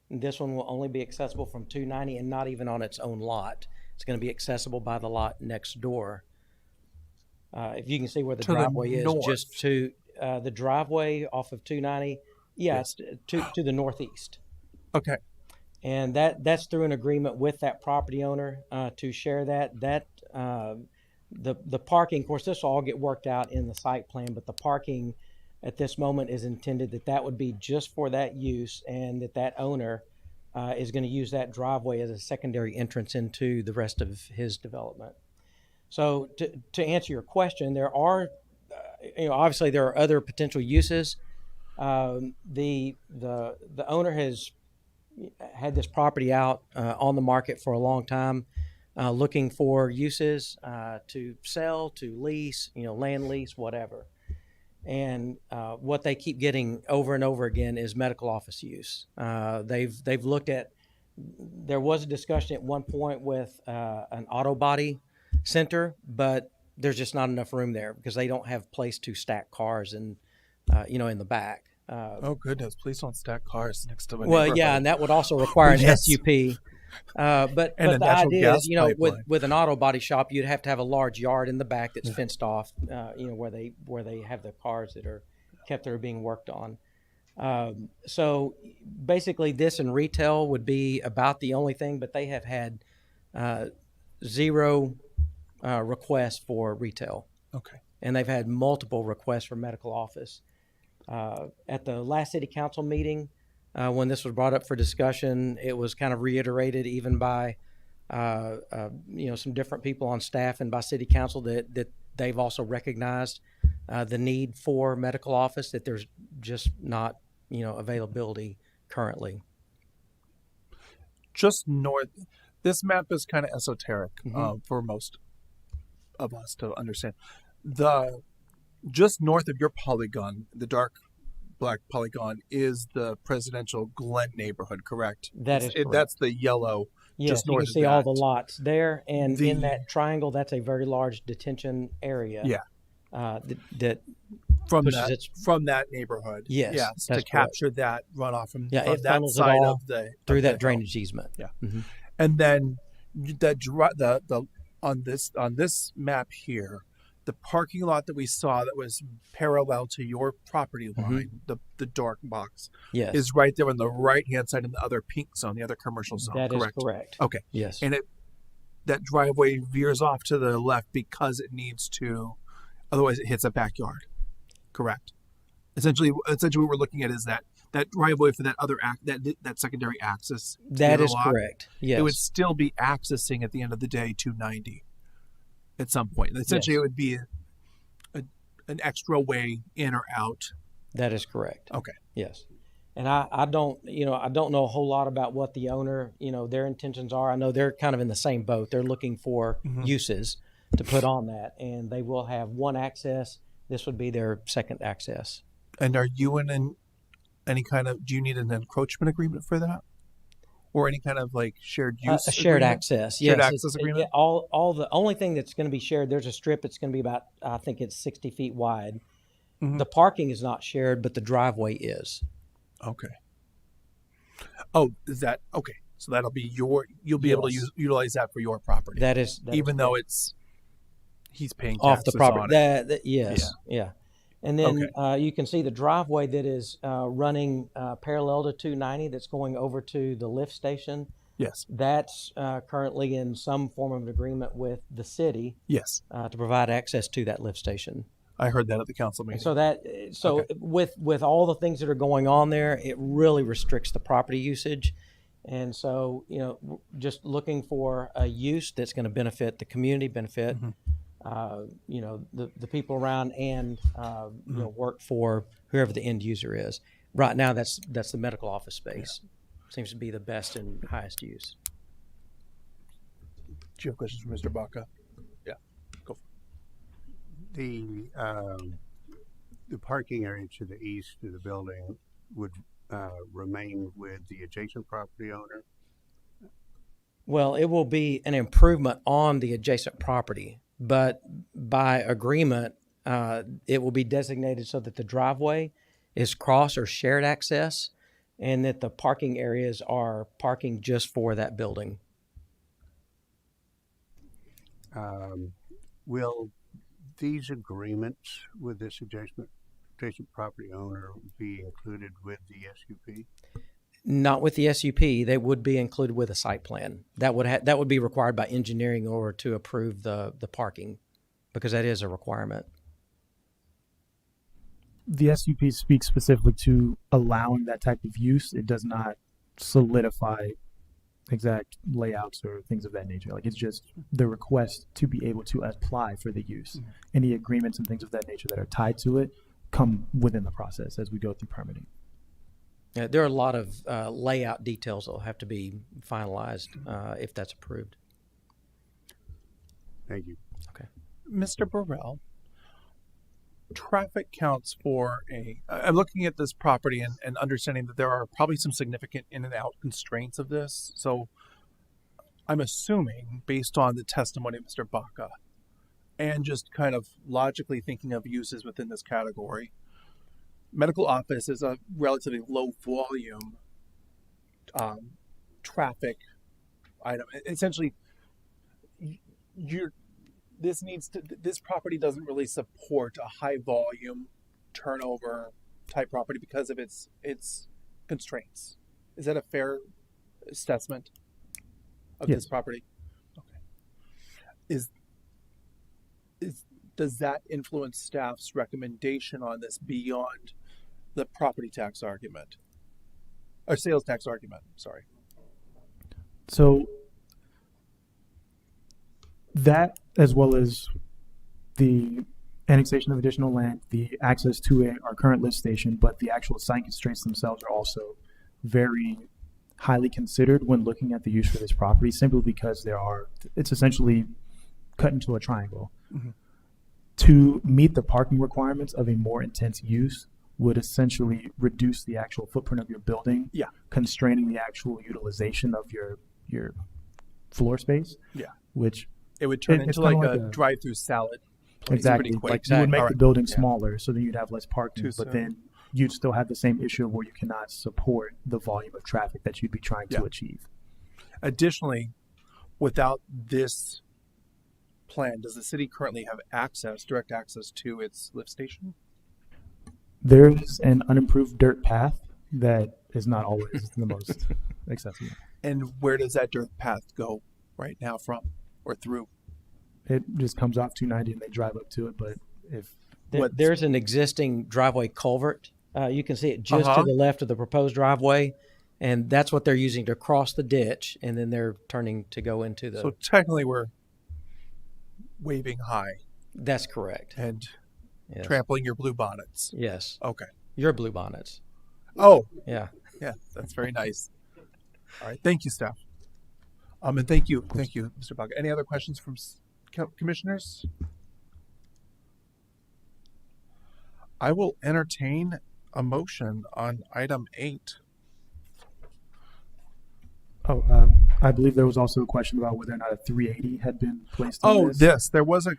And this one will only be accessible from 290 and not even on its own lot. It's going to be accessible by the lot next door. If you can see where the To the driveway is, north. just to the driveway off of 290, Yes. to the northeast. Okay. And that's through an agreement with that property owner to share that. The parking, of course, this will all get worked out in the site plan, but the parking at this moment is intended that would be just for that use, and that owner is going to use that driveway as a secondary entrance into the rest of his development. So to answer your question, there are, obviously there are other potential uses. The owner has had this property out on the market for a long time, looking for uses to sell, to lease, land lease, whatever. And what they keep getting over and over again is medical office use. They've looked at. There was a discussion at one point with an auto body center, but there's just not enough room there because they don't have place to stack cars and in the back. Oh goodness! Please don't stack cars next to my Well, neighborhood. yeah, and that would also require an Yes. SUP. But And a the natural idea gas is, pipeline. with an auto body shop, you'd have to have a large yard in the back that's fenced off, where they have the cars that are being worked on. So basically, this in retail would be about the only thing, but they have had zero requests for retail, Okay. and they've had multiple requests for medical office. At the last city council meeting, when this was brought up for discussion, it was kind of reiterated even by some different people on staff and by city council that they've also recognized the need for medical office, that there's just not availability currently. Just north. This map is kind of esoteric Mhm. for most of us to understand. The just north of your polygon, the dark black polygon, is the Presidential Glen neighborhood, correct? That is correct. That's the yellow. Yes, just you north can of see all the that. lots there, and The- in that triangle, that's a very large detention area. Yeah. That From pushes that its from that neighborhood. Yes, to that's correct. capture that runoff from, Yeah, from it that funnels it side all of the through of the that hill. drainage easement. Yeah. Mhm. And then the on this map here, the parking lot that we saw that was parallel to your property line, the dark box, Yes, is right there on the right hand side in the other pink zone, the other commercial zone. that is correct. correct. Okay. Yes, And that driveway veers off to the left because it needs to, otherwise it hits a backyard. Correct. Essentially, what we're looking at is that driveway for that other that secondary access. to the that other is lot, correct. Yes, It would still be accessing at the end of the day 290 at some point. Essentially, Yes. it would be an extra way in or out. that is correct. Okay. Yes. And I don't know a whole lot about what the owner, their intentions are. I know they're kind of in the same boat. They're looking for uses to put on that, and they will have one access. This would be their second access. And are you in any kind of? Do you need an encroachment agreement for that, or any kind of like shared use? A shared agreement? access. Shared Yes, access it's- agreement? all the only thing that's going to be shared. There's a strip that's going to be about, I think it's 60 feet wide. Mhm. The parking is not shared, but the driveway is. Okay. Oh, is that okay? So that'll be you'll be able to Yes. utilize that for your property, That is even though he's paying off the taxes property. on it. Yes, yeah. And then Okay. you can see the driveway that is running parallel to 290 that's going over to the lift station. Yes. That's currently in some form of an agreement with the city Yes. to provide access to that lift station. I heard that at the council And meeting. so Okay. with all the things that are going on there, it really restricts the property usage. And so, just looking for a use that's going to benefit the community, benefit, the people around, and work for whoever the end user is. Right now, that's the medical office space. Seems to be the best and highest use. Do you have questions for Mr. Baca? Yeah. Go. The The parking area to the east of the building would remain with the adjacent property owner. Well, it will be an improvement on the adjacent property, but by agreement, it will be designated so that the driveway is cross or shared access, and that the parking areas are parking just for that building. Will these agreements with this adjacent property owner be included with the SUP? Not with the SUP. They would be included with a site plan. That would be required by engineering in order to approve the parking, because that is a requirement. The SUP speaks specifically to allowing that type of use. It does not solidify exact layouts or things of that nature. Like, it's just the request to be able to apply for the use. Any agreements and things of that nature that are tied to it come within the process as we go through permitting. There are a lot of layout details that will have to be finalized if that's approved. Thank you. Okay. Mr. Burrell, traffic counts for I'm looking at this property and understanding that there are probably some significant in and out constraints of this. So I'm assuming, based on the testimony of Mr. Baca and just kind of logically thinking of uses within this category, medical office is a relatively low volume traffic item. Essentially, this property doesn't really support a high volume turnover type property because of its constraints. Is that a fair assessment of Yes. this property? Okay. Does that influence staff's recommendation on this beyond the property tax argument or sales tax argument? Sorry. So that, as well as the annexation of additional land, the access to our current lift station, but the actual site constraints themselves are also very highly considered when looking at the use for this property, simply because it's essentially cut into a triangle. Mhm. To meet the parking requirements of a more intense use would essentially reduce the actual footprint of your building, Yeah. constraining the actual utilization of your floor space. Yeah. Which It would turn it's into kinda like a drive-through salad place exactly, pretty quick. like you would make All the right. building Yeah. smaller, so then you'd have less parking, Too but soon. then you'd still have the same issue of where you cannot support the volume of traffic that you'd be trying to Yeah. achieve. Additionally, without this plan, does the city currently have direct access to its lift station? There is an unimproved dirt path that is not always the most accessible. And where does that dirt path go right now from or through? It just comes off 290 and they drive up to it, but There's an existing driveway culvert. You can see it just to Uh-huh. the left of the proposed driveway, and that's what they're using to cross the ditch, and then they're turning to go into the. So technically we're waving high That's correct. and Yes. trampling your blue bonnets. Yes. Okay. Your blue bonnets. Oh, Yeah. yeah, that's very nice. All right. Thank you, staff. And thank you, Mr. Baca. Any other questions from commissioners? I will entertain a motion on item 8. I believe there was also a question about whether or not a 380 had been placed on Oh, this.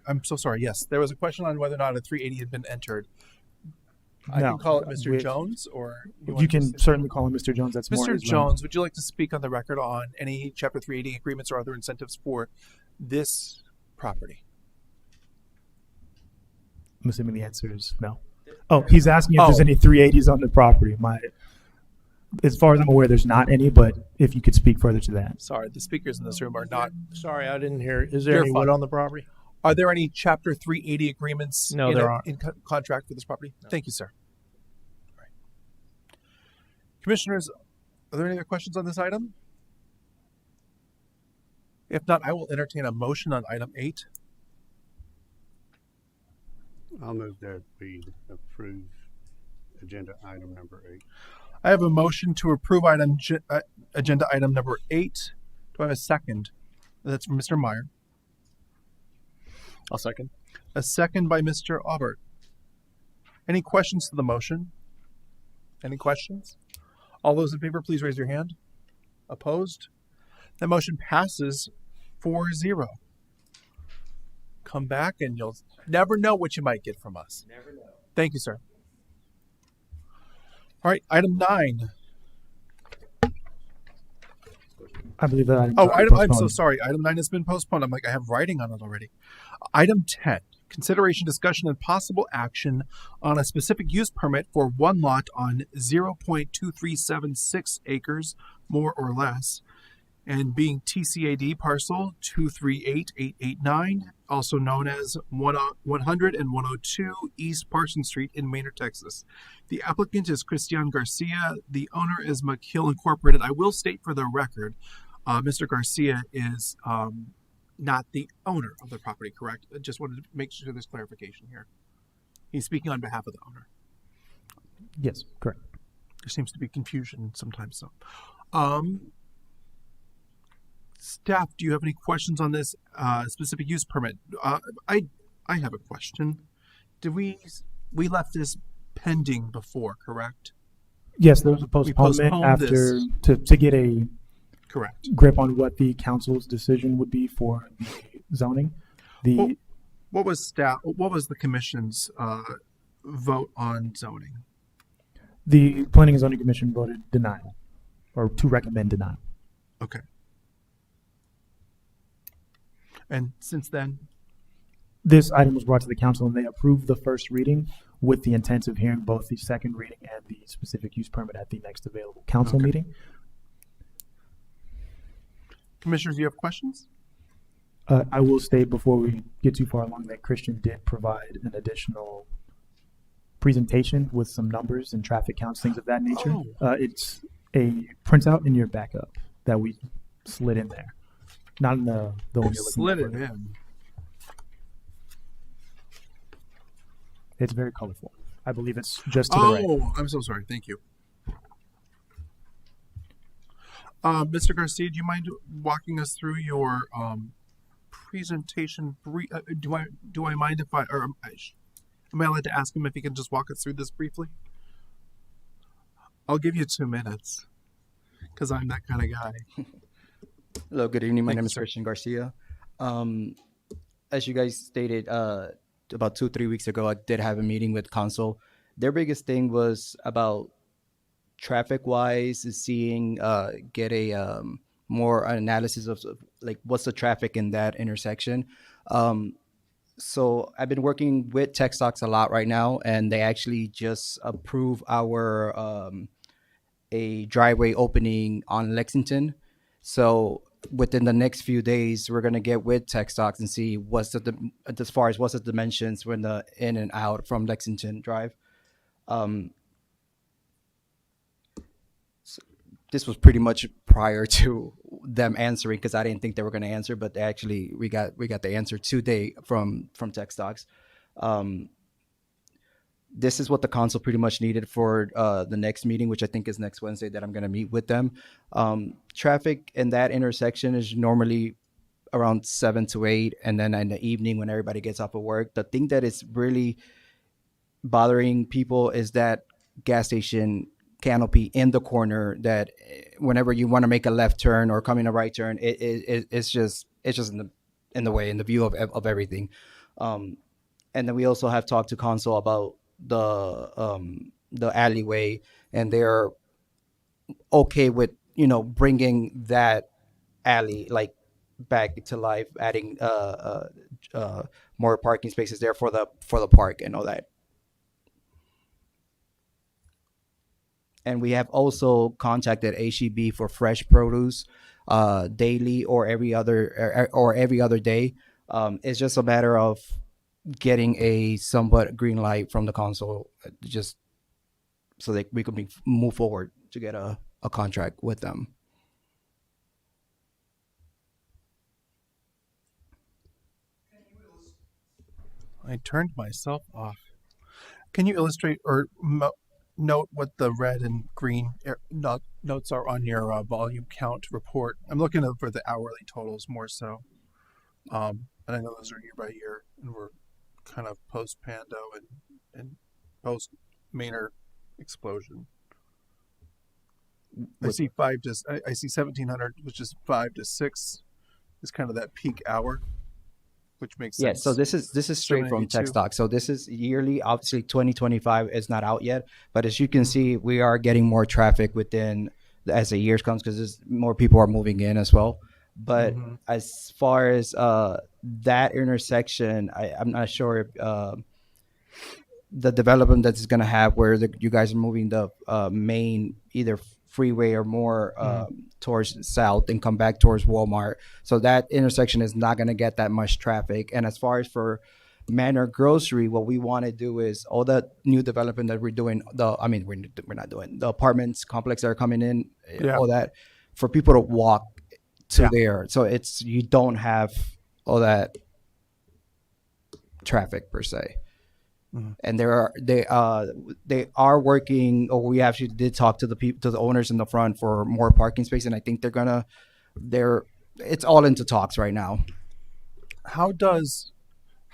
I'm so sorry. Yes, there was a question on whether or not a 380 had been entered. I No, can call it Mr. we- Jones, or You want to can say- certainly call him Mr. Jones. That's more Mr. his realm. Jones, would you like to speak on the record on any Chapter 380 agreements or other incentives for this property? I'm assuming the answer is no. Oh, he's asking if there's Oh. any 380s on the property. As far as I'm aware, there's not any, but if you could speak further to that. Sorry, the speakers in this room are not. Sorry, I didn't hear. Is there You're any fine. wood on the property? Are there any Chapter 380 agreements No, in, there aren't. contract for this property? Thank you, sir. All right. Commissioners, are there any other questions on this item? If not, I will entertain a motion on item 8. I'll move that we approve agenda item number 8. I have a motion to approve agenda item number 8. Do I have a second? That's from Mr. Meyer. I'll second. A second by Mr. Aubert. Any questions to the motion? Any questions? All those in favor, please raise your hand. Opposed? The motion passes 4-0. Come back and you'll never know what you might get from us. Never know. Thank you, sir. All right, item 9. I believe that item. I'm so sorry. Item 9 has been postponed. I'm like, I have writing on it already. Item 10, consideration, discussion, and possible action on a specific use permit for one lot on 0.2376 acres, more or less, and being TCAD parcel 238889, also known as 100 and 102 East Parson Street in Manor, Texas. The applicant is Christian Garcia. The owner is McHill Incorporated. I will state for the record, Mr. Garcia is not the owner of the property, correct? I just wanted to make sure there's clarification here. He's speaking on behalf of the owner. Yes, correct. There seems to be confusion sometimes. So, staff, do you have any questions on this specific use permit? I have a question. Did we left this pending before, correct? Yes, there was a postponement after to get a correct grip on what the council's decision would be for the zoning. What was the commission's vote on zoning? The Planning and Zoning Commission voted denial, or to recommend denial. Okay. And since then? This item was brought to the council and they approved the first reading with the intent of hearing both the second reading and the specific use permit at the next available council meeting. Commissioners, do you have questions? I will state before we get too far along that Christian did provide an additional presentation with some numbers and traffic counts, things of that nature. It's a printout in your backup that we slid in there. Not in the one you're looking slid at. Slid it in. It's very colorful. I believe it's just to the right. Oh, I'm so sorry. Thank you. Mr. Garcia, do you mind walking us through your presentation? Do I mind if am I allowed to ask him if he can just walk us through this briefly? I'll give you 2 minutes because I'm that kind of guy. Hello, good evening. My Thank name you, is sir. Christian Garcia. As you guys stated, about 2-3 weeks ago, I did have a meeting with council. Their biggest thing was about traffic-wise, is get a more analysis of like what's the traffic in that intersection. So I've been working with TechStocks a lot right now, and they actually just approved our a driveway opening on Lexington. So within the next few days, we're gonna get with TechStocks and see what's as far as what's the dimensions when the in and out from Lexington Drive. So this was pretty much prior to them answering because I didn't think they were gonna answer, but actually we got the answer today from TechStocks. This is what the council pretty much needed for the next meeting, which I think is next Wednesday that I'm going to meet with them. Traffic in that intersection is normally around 7 to 8. And then in the evening when everybody gets off of work, the thing that is really bothering people is that gas station canopy in the corner that whenever you want to make a left turn or come in a right turn, it's just in the way, in the view of everything. And then we also have talked to council about the alleyway, and they're okay with bringing that alley like back to life, adding more parking spaces there for the park and all that. And we have also contacted HEB for fresh produce daily or every other day. It's just a matter of getting a somewhat green light from the council, just so that we could move forward to get a contract with them. I turned myself off. Can you illustrate or note what the red and green notes are on your volume count report? I'm looking for the hourly totals more so. And I know those are year by year, and we're kind of post-Pando and post Manor explosion. I With- see I see 1700, which is 5 to 6, is kind of that peak hour, which makes Yeah, sense. so this is straight from 782. Tech Stock. So this is yearly. Obviously, 2025 is not out yet, but as you can see, we are getting more traffic within as the years comes because more people are moving in as well. But as far as that intersection, I'm not sure if the development that it's going to have where you guys are moving the main either freeway or more towards south and come back towards Walmart. So that intersection is not going to get that much traffic. And as far as for Manor Grocery, what we want to do is all the new development that we're doing, we're not doing the apartments complex that are coming in, all that for people to walk to there. So you don't have all that traffic per se. And they are working, or we actually did talk to the owners in the front for more parking space, and I think it's all into talks right now. How does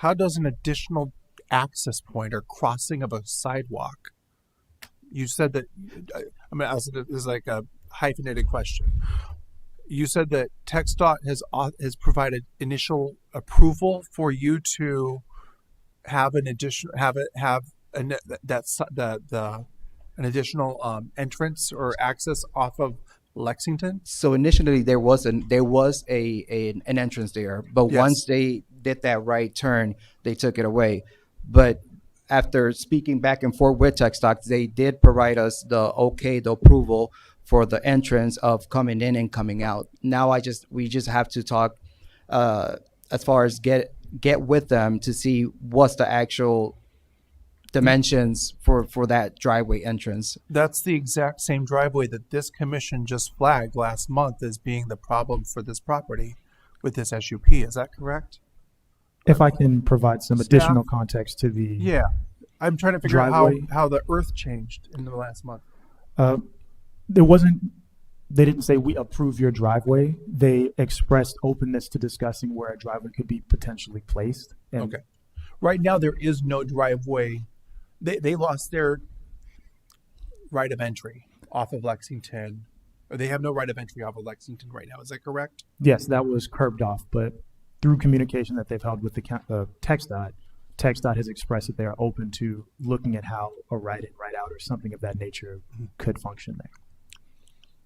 an additional access point or crossing of a sidewalk? You said that. This is like a hyphenated question. You said that TxDOT has provided initial approval for you to have an additional an additional entrance or access off of Lexington. So initially there was an entrance there, but once they did that right turn, they took it away. But after speaking back and forth with TxDOT, they did provide us the approval for the entrance of coming in and coming out. Now we just have to talk as far as get with them to see what's the actual dimensions for that driveway entrance. That's the exact same driveway that this commission just flagged last month as being the problem for this property with this SUP. Is that correct? If I can provide some additional context to the I'm trying to figure driveway. out how the earth changed in the last month. They didn't say we approve your driveway. They expressed openness to discussing where a driveway could be potentially placed. And Okay. Right now, there is no driveway. They lost their right of entry off of Lexington. Or they have no right of entry off of Lexington right now. Is that correct? yes, that was curbed off, but through communication that they've held with the TxDOT has expressed that they are open to looking at how a right in, right out, or something of that nature could function there.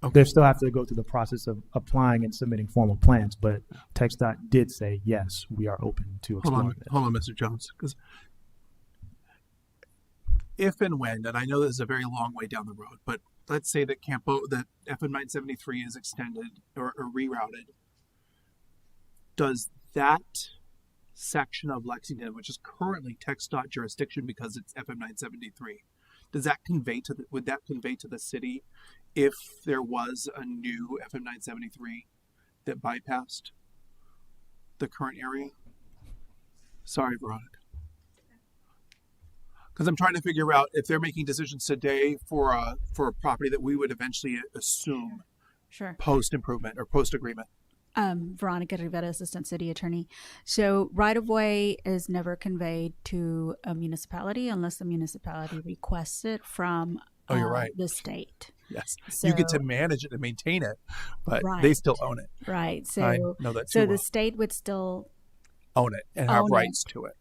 Okay. They still have to go through the process of applying and submitting formal plans, but TxDOT did say, yes, we are open to exploring that. Hold on, Mr. Jones, because if and when, and I know this is a very long way down the road, but let's say that that FM 973 is extended or rerouted, does that section of Lexington, which is currently TxDOT jurisdiction because it's FM 973, would that convey to the city if there was a new FM 973 that bypassed the current area? Sorry, Veronica. Because I'm trying to figure out if they're making decisions today for a property that we would eventually assume Sure. post improvement or post agreement. Veronica Rivera, Assistant City Attorney. So right-of-way is never conveyed to a municipality unless the municipality requests it from Oh, you're right. the state. Yes, you get to So- manage it and maintain it, but they Right. still own it. Right. I So, know that too so well. the state would still Own it and have own it. rights to it.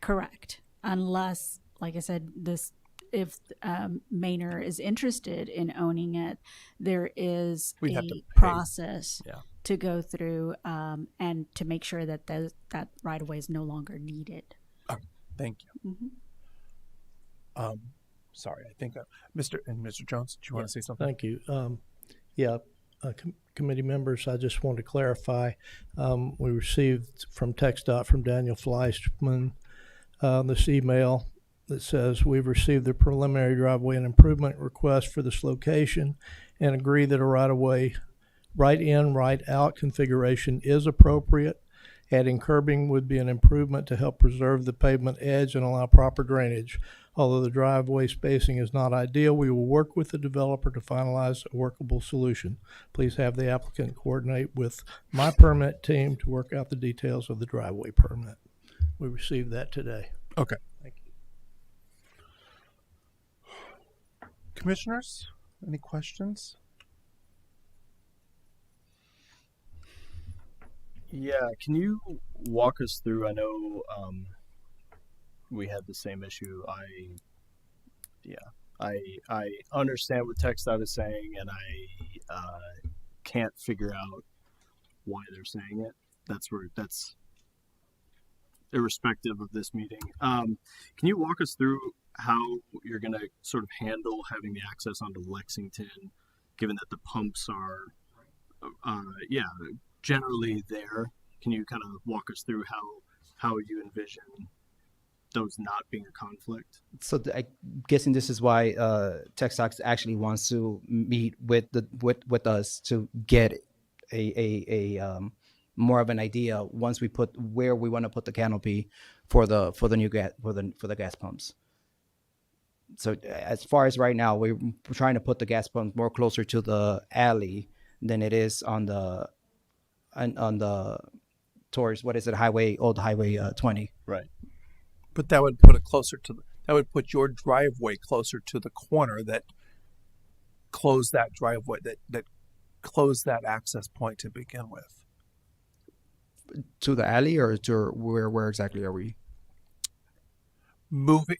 correct, unless, like I said, if Manor is interested in owning it, there is We'd a have to pay. process Yeah. to go through and to make sure that that right of way is no longer needed. Thank you. Mhm. Sorry, I think Mr. Jones, do you want to say something? Thank you. Committee members, I just want to clarify. We received from TxDOT from Daniel Fleischman this email that says we've received the preliminary driveway and improvement request for this location and agree that a right-of-way, right in, right out configuration is appropriate. Adding curbing would be an improvement to help preserve the pavement edge and allow proper drainage. Although the driveway spacing is not ideal, we will work with the developer to finalize a workable solution. Please have the applicant coordinate with my permit team to work out the details of the driveway permit. We received that today. Okay. Thank you. Commissioners, any questions? Yeah, can you walk us through? I know we had the same issue. I understand what TxDOT is saying, and I can't figure out why they're saying it. That's irrespective of this meeting. Can you walk us through how you're going to sort of handle having the access onto Lexington, given that the pumps are, generally there? Can you kind of walk us through how you envision those not being a conflict? So I'm guessing this is why TxDOT actually wants to meet with us to get a more of an idea once we put where we want to put the canopy for the new gas for the gas pumps. So as far as right now, we're trying to put the gas pumps more closer to the alley than it is on the towards old highway 20. Right. But that would put it closer to that would put your driveway closer to the corner that closed that driveway that closed that access point to begin with. To the alley, or to where exactly are we? Moving.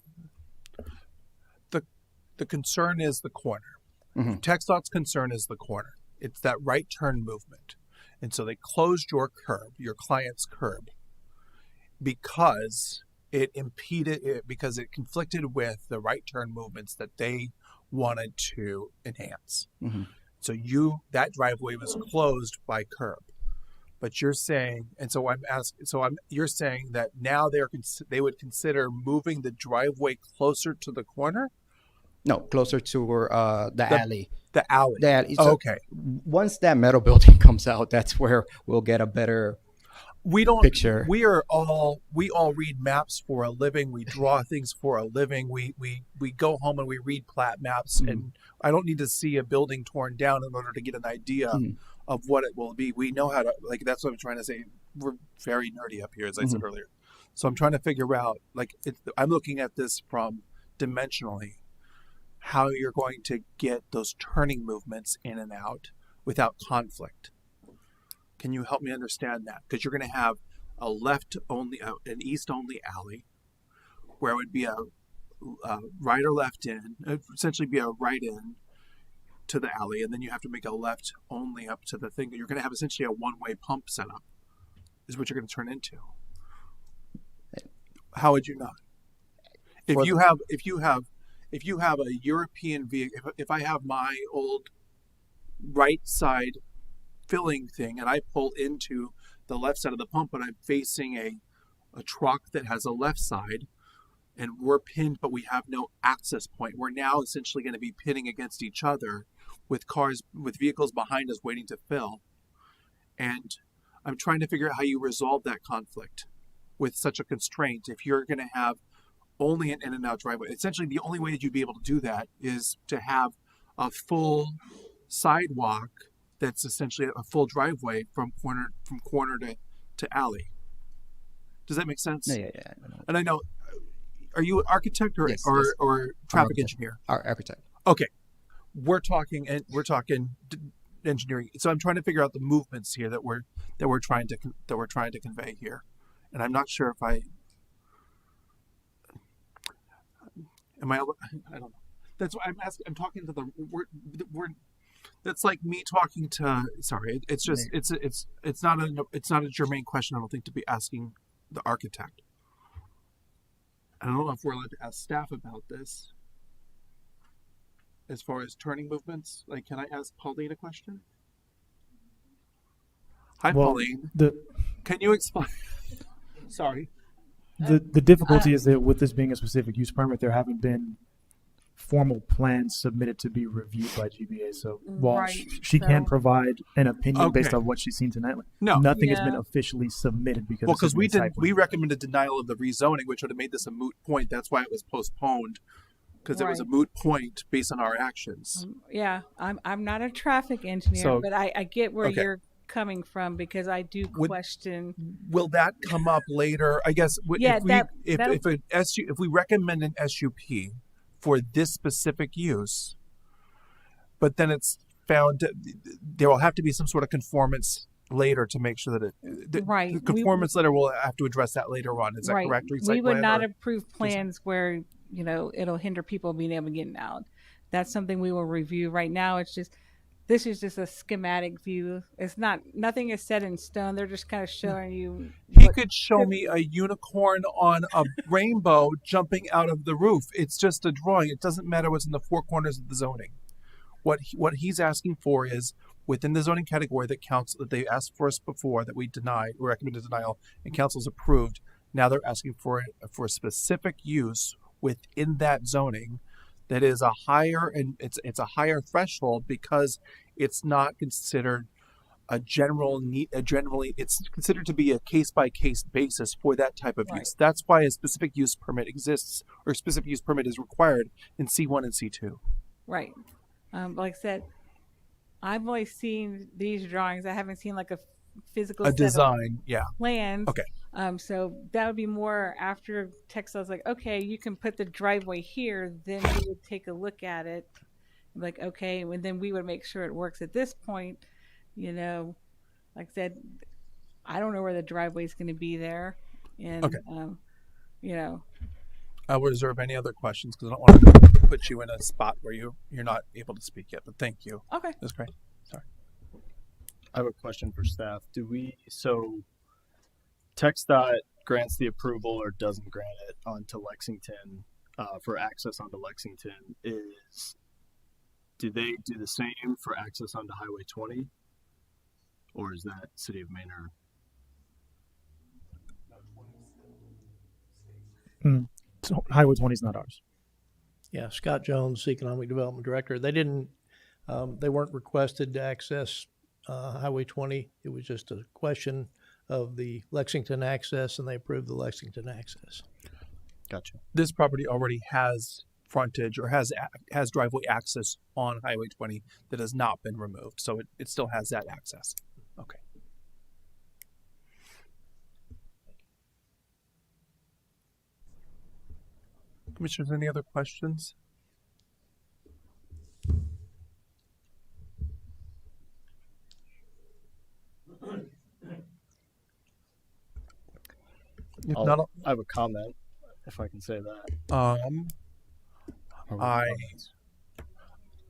The concern is the corner. Mhm. TxDOT's concern is the corner. It's that right turn movement. And so they closed your curb, your client's curb, because it impeded it, because it conflicted with the right turn movements that they wanted to enhance. Mhm. So that driveway was closed by curb. But you're saying, and so you're saying that now they would consider moving the driveway closer to the corner? No, closer to the alley. The alley. The alley. So okay. Once that metal building comes out, that's where we'll get a better picture. We all read maps for a living. We draw things for a living. We go home and we read plat maps, and I don't need to see a building torn down in order to get an idea of what it will be. We know how to, that's what I'm trying to say. We're very nerdy up here, as I said earlier. So I'm trying to figure out, I'm looking at this from dimensionally, how you're going to get those turning movements in and out without conflict. Can you help me understand that? Because you're going to have a an east-only alley, where it would be a right or left in, essentially be a right in to the alley, and then you have to make a left only up to the thing. You're going to have essentially a one-way pump setup, is what you're going to turn into. How would you not? If you have a European vehicle, if I have my old right side filling thing and I pull into the left side of the pump and I'm facing a truck that has a left side, and we're pinned but we have no access point, we're now essentially going to be pitting against each other with vehicles behind us waiting to fill. And I'm trying to figure out how you resolve that conflict with such a constraint if you're going to have only an in and out driveway. Essentially, the only way that you'd be able to do that is to have a full sidewalk that's essentially a full driveway from corner to alley. Does that make sense? Yeah. And I know, are you an architect or Yes, or traffic architect. engineer? Our architect. Okay, we're talking engineering. So I'm trying to figure out the movements here that we're trying to convey here, and I'm not sure if I don't know. That's why I'm asking. I'm talking to we're that's like me talking to. Sorry, it's just it's not a germane question. I don't think to be asking the architect. I don't know if we're allowed to ask staff about this. As far as turning movements, can I ask Pauline a question? Hi, Pauline. Can you explain? Sorry. The difficulty is that with this being a specific use permit, there haven't been formal plans submitted to be reviewed by GBA. So while Right, she can so- provide an opinion based Okay. on what she's seen tonight, No. nothing has Yeah. been officially submitted because Well, this has because been site we plan. recommended denial of the rezoning, which would have made this a moot point. That's why it was postponed, because it was a Right. moot point based on our actions. Yeah, I'm not a traffic engineer, So- but I get where Okay. you're coming from because I do Would- question. Will that come up later? I guess. Yeah, If we recommend an SUP for this specific use, but then it's found that there will have to be some sort of conformance later to make sure that the Right. conformance letter will have to address that later on. Is that Right. correct? We would not Or- approve plans where, it'll hinder people being able to get out. That's something we will review. Right now, this is just a schematic view. It's nothing is set in stone. They're just kind of showing you. He could show me a unicorn on a rainbow jumping out of the roof. It's just a drawing. It doesn't matter what's in the four corners of the zoning. What he's asking for is within the zoning category that they asked for us before, that we denied, we recommended denial, and council's approved. Now they're asking for a specific use within that zoning that is a higher, and it's a higher threshold because it's not considered a general need. It's considered to be a case by case basis for that type of use. That's why a specific use permit exists, or a specific use permit is required in C1 and C2. Right. Like I said, I've only seen these drawings. I haven't seen like a physical set of design. Yeah. plans. Okay. So that would be more after Texas like, okay, you can put the driveway here. Then we would take a look at it, like, okay, and then we would make sure it works. At this point, like I said, I don't know where the driveway is going to be there, and Okay. I will reserve any other questions because I don't want to put you in a spot where you're not able to speak yet. But thank you. Okay. That's great. Sorry. I have a question for staff. So TxDOT grants the approval or doesn't grant it onto Lexington, for access onto Lexington. Do they do the same for access onto Highway 20? Or is that City of Manor? So Highway 20 is not ours. Yeah, Scott Jones, Economic Development Director. They weren't requested to access Highway 20. It was just a question of the Lexington access, and they approved the Lexington access. Gotcha. This property already has frontage or has driveway access on Highway 20 that has not been removed, so it still has that access. Okay. Commissioners, any other questions? If not, I have a comment, if I can say that.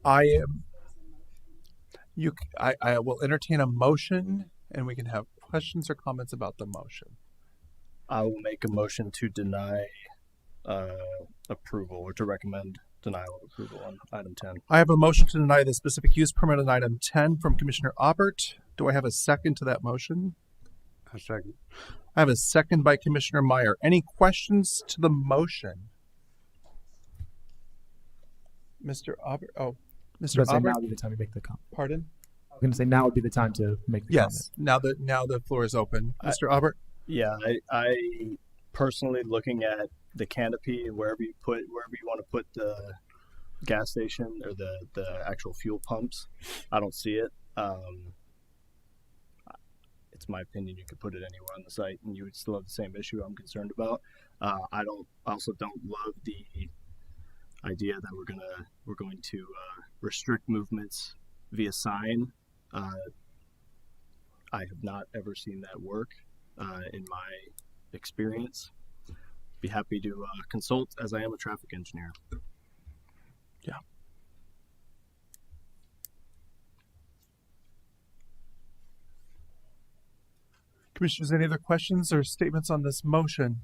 I will entertain a motion, and we can have questions or comments about the motion. I will make a motion to deny approval, or to recommend denial of approval on item 10. I have a motion to deny the specific use permit on item 10 from Commissioner Aubert. Do I have a second to that motion? A second. I have a second by Commissioner Meyer. Any questions to the motion? Mr. Aubert? Oh, Mr. Now Aubert? would be the time to make the comment. Pardon? I'm going to say now would be the time to make the Yes. Now the floor is open. Mr. Aubert? Yeah, I personally, looking at the canopy and wherever you want to put the gas station or the actual fuel pumps, I don't see it. It's my opinion. You could put it anywhere on the site, and you would still have the same issue I'm concerned about. I also don't love the idea that we're going to restrict movements via sign. I have not ever seen that work in my experience. Be happy to consult, as I am a traffic engineer. Yeah. Commissioners, any other questions or statements on this motion?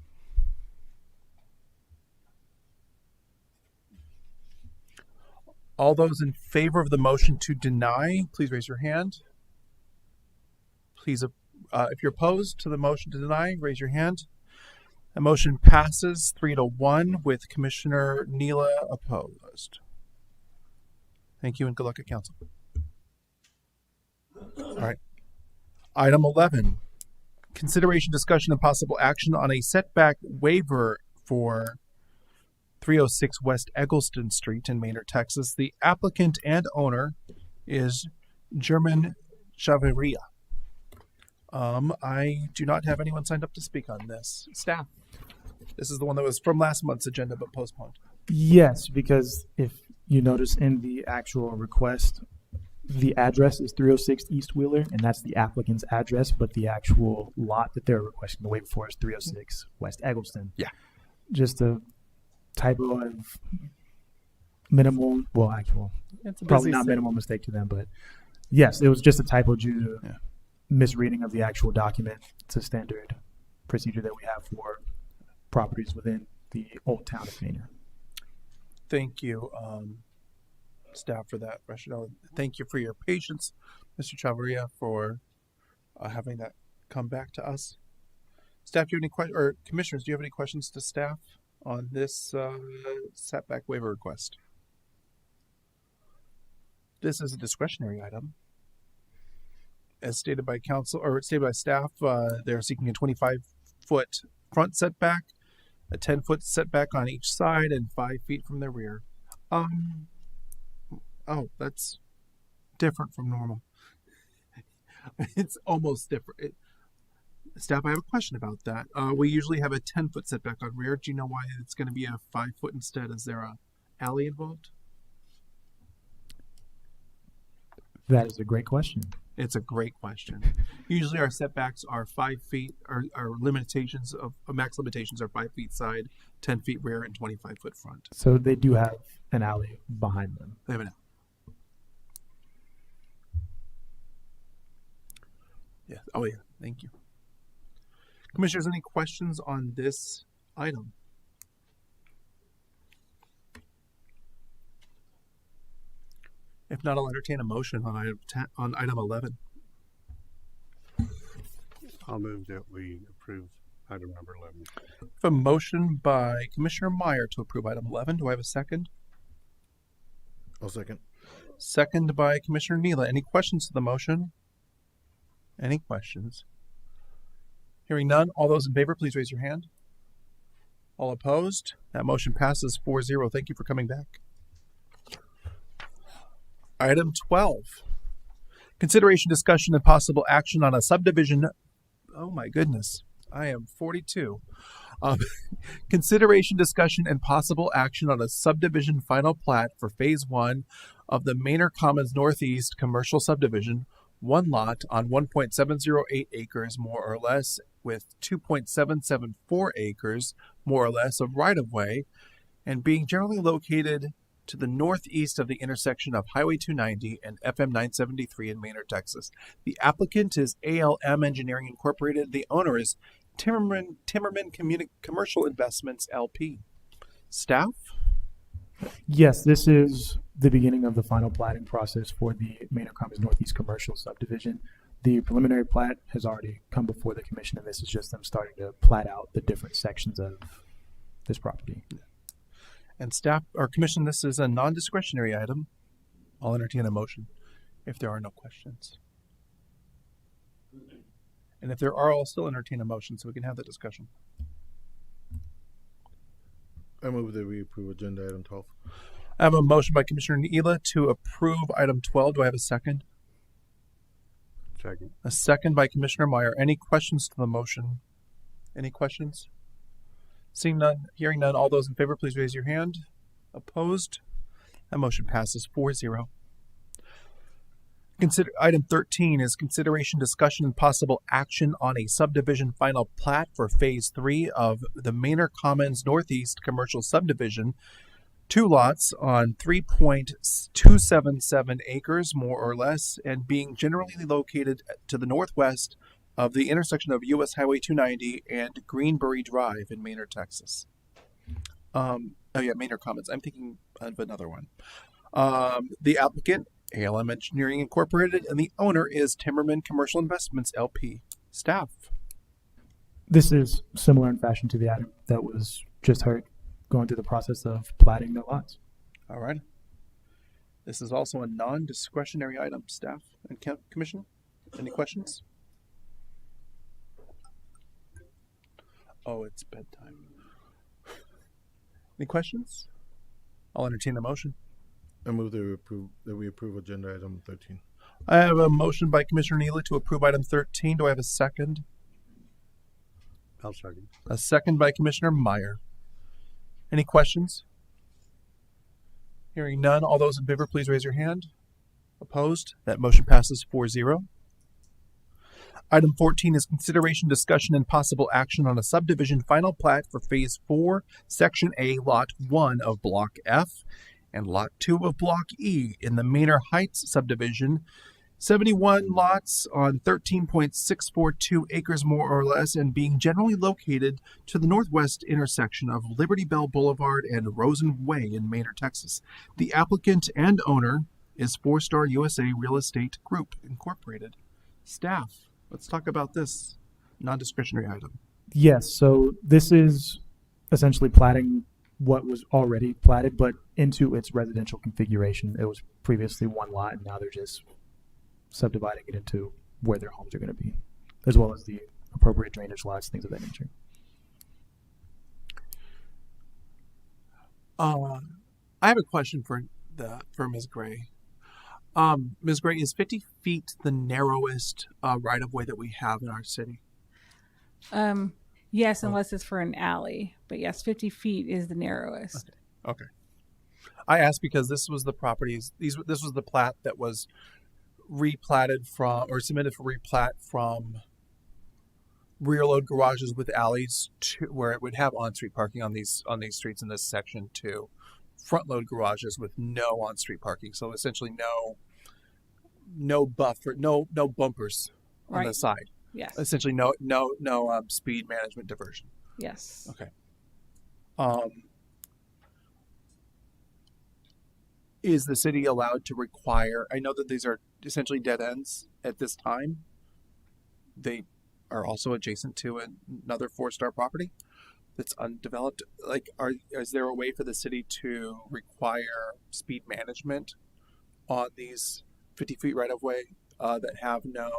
All those in favor of the motion to deny, please raise your hand. Please, if you're opposed to the motion to deny, raise your hand. The motion passes 3-1 with Commissioner Neela opposed. Thank you and good luck at council. All right. Item 11, consideration, discussion, and possible action on a setback waiver for 306 West Eggleston Street in Manor, Texas. The applicant and owner is German Chavarria. I do not have anyone signed up to speak on this. Staff. This is the one that was from last month's agenda but postponed. Yes, because if You notice in the actual request, the address is 306 East Wheeler, and that's the applicant's address, but the actual lot that they're requesting the waiver for is 306 West Eggleston. Yeah. Just a typo of minimal, well, actual, It's a probably busy not city. minimal mistake to them, but yes, it was just a typo due to Yeah. misreading of the actual document. It's a standard procedure that we have for properties within the old town of Maynard. Thank you, staff, for that rationale. Thank you for your patience, Mr. Chavarria, for having that come back to us. Staff, do you have any questions, or commissioners, do you have any questions to staff on this setback waiver request? This is a discretionary item. As stated by council, or stated by staff, they're seeking a 25-foot front setback, a 10-foot setback on each side, and 5 feet from the rear. Oh, that's different from normal. It's almost different. Staff, I have a question about that. We usually have a 10-foot setback on rear. Do you know why it's going to be a 5-foot instead? Is there a alley involved? That is a great question. It's a great question. Usually our setbacks are 5 feet, our limitations of max limitations are 5 feet side, 10 feet rear, and 25-foot front. So they do have an alley behind them. They have an Yeah. Oh, yeah. Thank you. Commissioners, any questions on this item? If not, I'll entertain a motion on item 11. I'll move that we approve item number 11. A motion by Commissioner Meyer to approve item 11. Do I have a second? I'll second. Second by Commissioner Neela. Any questions to the motion? Any questions? Hearing none, all those in favor, please raise your hand. All opposed? That motion passes 4-0. Thank you for coming back. Item 12. Consideration, discussion, and possible action on a subdivision. Oh my goodness. I am 42. Consideration, discussion, and possible action on a subdivision final plat for Phase 1 of the Manor Commons Northeast Commercial Subdivision, one lot on 1.708 acres, more or less, with 2.774 acres, more or less, of right-of-way, and being generally located to the northeast of the intersection of Highway 290 and FM 973 in Maynard, Texas. The applicant is ALM Engineering Incorporated. The owner is Timmerman Commercial Investments, LP. Staff? Yes, this is the beginning of the final platting process for the Maynard Commons Northeast Commercial Subdivision. The preliminary plat has already come before the commission, and this is just them starting to plat out the different sections of this property. And staff, or commission, this is a non-discretionary item. I'll entertain a motion if there are no questions. And if there are, I'll still entertain a motion so we can have the discussion. I move that we approve agenda item 12. I have a motion by Commissioner Neela to approve item 12. Do I have a second? Second. A second by Commissioner Meyer. Any questions to the motion? Any questions? Seeing none, hearing none, all those in favor, please raise your hand. Opposed? That motion passes 4-0. Item 13 is consideration, discussion, and possible action on a subdivision final plat for Phase 3 of the Manor Commons Northeast Commercial Subdivision, 2 lots on 3.277 acres, more or less, and being generally located to the northwest of the intersection of U.S. Highway 290 and Greenbury Drive in Maynard, Texas. Manor Commons. I'm thinking of another one. The applicant, ALM Engineering Incorporated, and the owner is Timmerman Commercial Investments, LP. Staff. This is similar in fashion to the item that was just heard, going through the process of platting the lots. All right. This is also a non-discretionary item. Staff and commission, any questions? Oh, it's bedtime. Any questions? I'll entertain the motion. I move that we approve agenda item 13. I have a motion by Commissioner Neely to approve item 13. Do I have a second? I'll second. A second by Commissioner Meyer. Any questions? Hearing none, all those in favor, please raise your hand. Opposed? That motion passes 4-0. Item 14 is consideration, discussion, and possible action on a subdivision final plat for Phase 4, Section A, Lot 1 of Block F and Lot 2 of Block E in the Manor Heights subdivision, 71 lots on 13.642 acres more or less, and being generally located to the northwest intersection of Liberty Bell Boulevard and Rosen Way in Manor, Texas. The applicant and owner is 4-Star USA Real Estate Group, Incorporated. Staff, let's talk about this non-discretionary item. Yes, so this is essentially platting what was already platted, but into its residential configuration. It was previously one lot, and now they're just subdividing it into where their homes are going to be, as well as the appropriate drainage lots, things of that nature. I have a question for Ms. Gray. Ms. Gray, is 50 feet the narrowest right of way that we have in our city? Yes, unless it's for an alley. But yes, 50 feet is the narrowest. Okay. I asked because this was the properties. This was the plat that was replatted from, or submitted for replat from, rear load garages with alleys to where it would have on-street parking on these streets in this section, to front load garages with no on-street parking. So essentially no buffer, no bumpers on the side. Yes. Essentially no speed management diversion. Yes. Okay. Is the city allowed to require, I know that these are essentially dead ends at this time. They are also adjacent to another 4-star property that's undeveloped. Like, is there a way for the city to require speed management on these 50 feet right of way that have no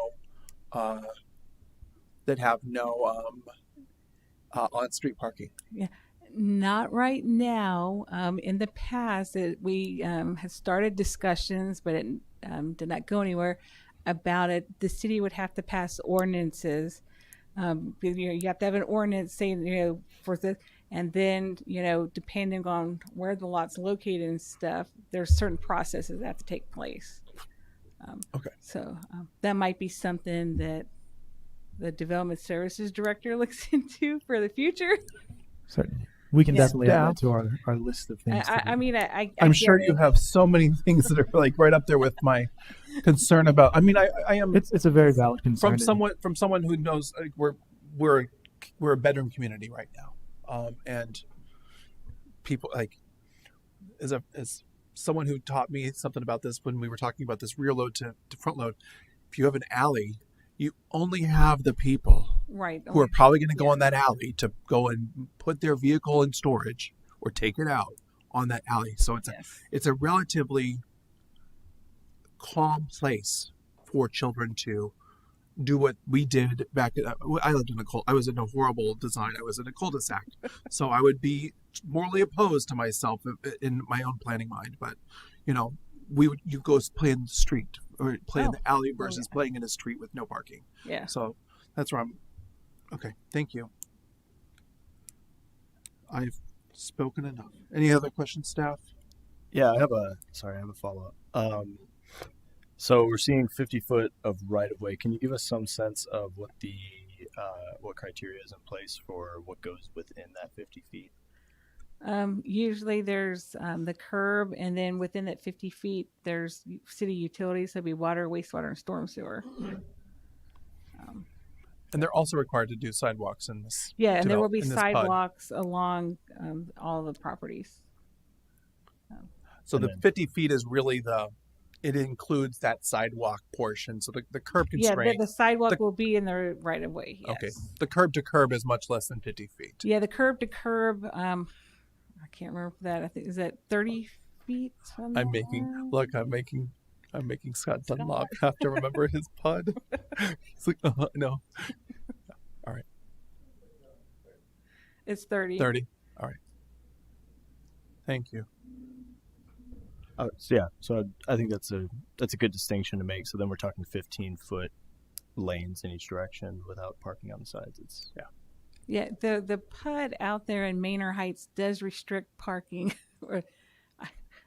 on-street parking? Yeah. Not right now. In the past, we had started discussions, but it did not go anywhere about it. The city would have to pass ordinances. You have to have an ordinance saying, for the, and then, depending on where the lot's located and stuff, there's certain processes that have to take place. Okay. So that might be something that the Development Services Director looks into for the future. Certainly. We can definitely add that Staff. to our list of things. I'm sure you have so many things that are like right up there with my concern about. I mean, I am. It's a very valid concern. From someone who knows, like, we're a bedroom community right now, and people, like, as someone who taught me something about this when we were talking about this rear load to front load. If you have an alley, you only have the people who are probably going to go on that alley to go and put their vehicle in storage or take it out on that alley. So it's a relatively calm place for children to do what we did back. I lived in I was in a horrible design. I was in a cul-de-sac, so I would be morally opposed to myself in my own planning mind. But you go play in the street or play in the alley versus playing in a street with no parking. Yeah. So that's where I'm. Okay. Thank you. I've spoken enough. Any other questions, staff? Yeah, I have a follow-up. So we're seeing 50 foot of right-of-way. Can you give us some sense of what the what criteria is in place for what goes within that 50 feet? Usually there's the curb, and then within that 50 feet, there's city utilities. So it'd be water, wastewater, and storm sewer. And they're also required to do sidewalks in this. Yeah, and there will be in this PUD. sidewalks along all the properties. So the 50 feet is really it includes that sidewalk portion. So the curb constraint. Yeah, the sidewalk will be in the right of way. Yes. Okay. The curb to curb is much less than 50 feet. Yeah, the curb to curb, I can't remember that. I think, is that 30 feet? I'm making Scott Dunlop have to remember his PUD. He's like, no. All right. It's 30. 30. All right. Thank you. So I think that's a good distinction to make. So then we're talking 15-foot lanes in each direction without parking on the sides. Yeah, the PUD out there in Manor Heights does restrict parking.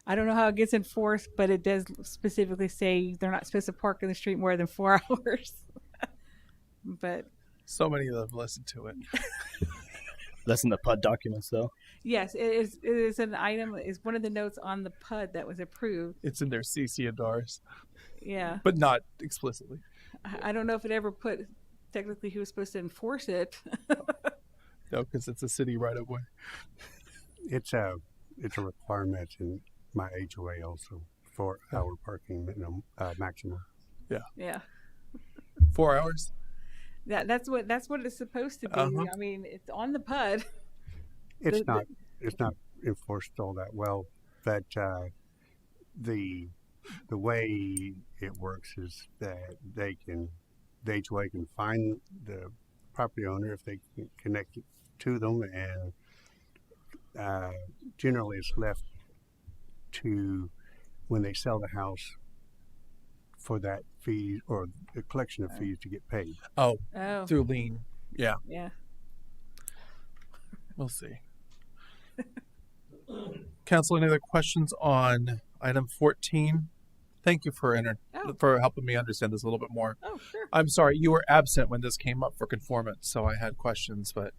I don't know how it gets enforced, but it does specifically say they're not supposed to park in the street more than 4 hours. But So many of them listened to it. That's in the PUD documents, though. yes, it is an item. Is one of the notes on the PUD that was approved. It's in their CC and DARs, Yeah, but not explicitly. I don't know if it ever put technically who was supposed to enforce it. No, because it's a city right of way. It's a requirement in my HOA also for our parking minimum, maximum. Yeah, 4 hours. that's what it's supposed to be. Uh-huh. I mean, it's on the PUD. It's not enforced all that well, but the way it works is that the HOA can find the property owner if they can connect it to them, and generally it's left to when they sell the house for that fee or the collection of fees to get paid. Oh, Oh, through lien. Yeah, yeah. we'll see. Council, any other questions on item 14? Thank you for helping me understand this a little bit more. Oh, sure. I'm sorry, you were absent when this came up for conformance, so I had questions, but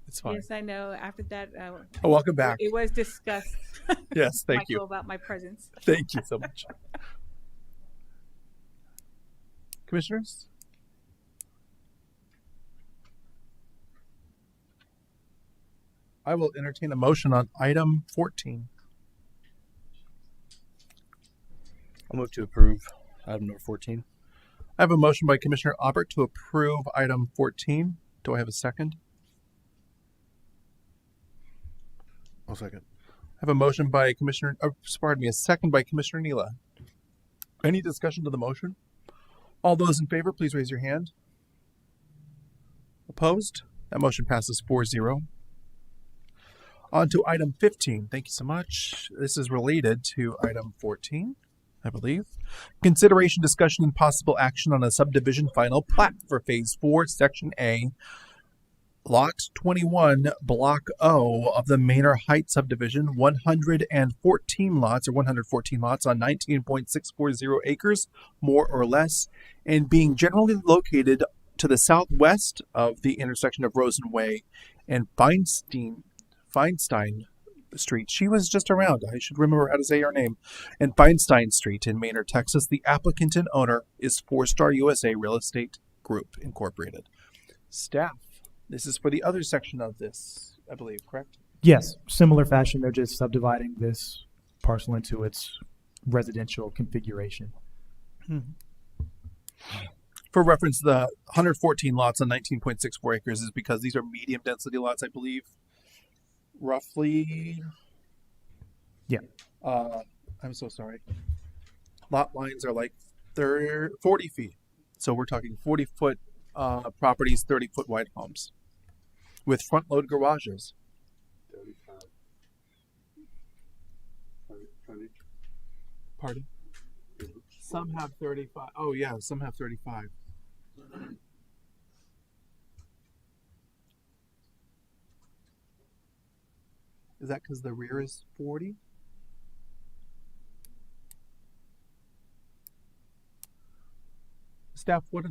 it's fine. Yes, I know. After that, Oh, welcome back. it was discussed. Yes, thank Michael, you. about my presence. Thank you so much. Commissioners? I will entertain a motion on item 14. I'll move to approve item number 14. I have a motion by Commissioner Aubert to approve item 14. Do I have a second? I'll second. I have a motion by Commissioner, a second by Commissioner Neela. Any discussion to the motion? All those in favor, please raise your hand. Opposed? That motion passes 4-0. On to item 15. Thank you so much. This is related to item 14, I believe. Consideration, discussion, and possible action on a subdivision final plat for Phase 4, Section A, Lot 21, Block O of the Manor Heights subdivision, 114 lots on 19.640 acres, more or less, and being generally located to the southwest of the intersection of Rosen Way and Feinstein Street. She was just around. I should remember how to say her name. And Feinstein Street in Manor, Texas. The applicant and owner is 4-Star USA Real Estate Group, Incorporated. Staff. This is for the other section of this, I believe, correct? Yes, similar fashion. They're just subdividing this parcel into its residential configuration. For reference, the 114 lots on 19.64 acres is because these are medium density lots, I believe. Roughly. Yeah. I'm so sorry. Lot lines are like 40 feet. So we're talking 40-foot properties, 30-foot wide homes with front load garages. 35 frontage. Pardon? Some have 35. Oh, yeah, some have 35. Is that because the rear is 40? Staff, what are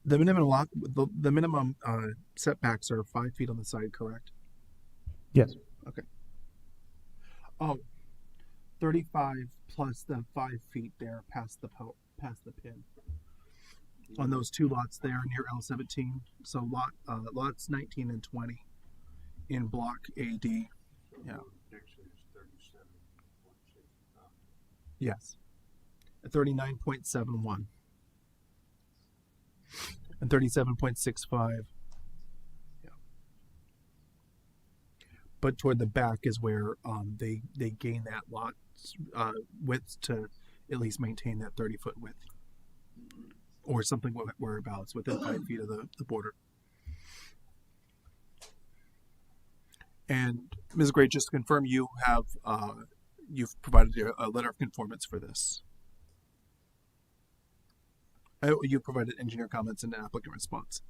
the minimum lot? The minimum setbacks are 5 feet on the side, correct? Yes. Okay. Oh, 35 plus the 5 feet there past the pin. On those two lots there near L17. So lots 19 and 20 in block AD. Yeah. Yes. 39.71 and 37.65. Yeah. But toward the back is where they gain that lot width to at least maintain that 30-foot width, or something whereabouts within 5 feet of the border. And Ms. Gray, just to confirm, you have you've provided a letter of conformance for this. You provided engineer comments and an applicant response.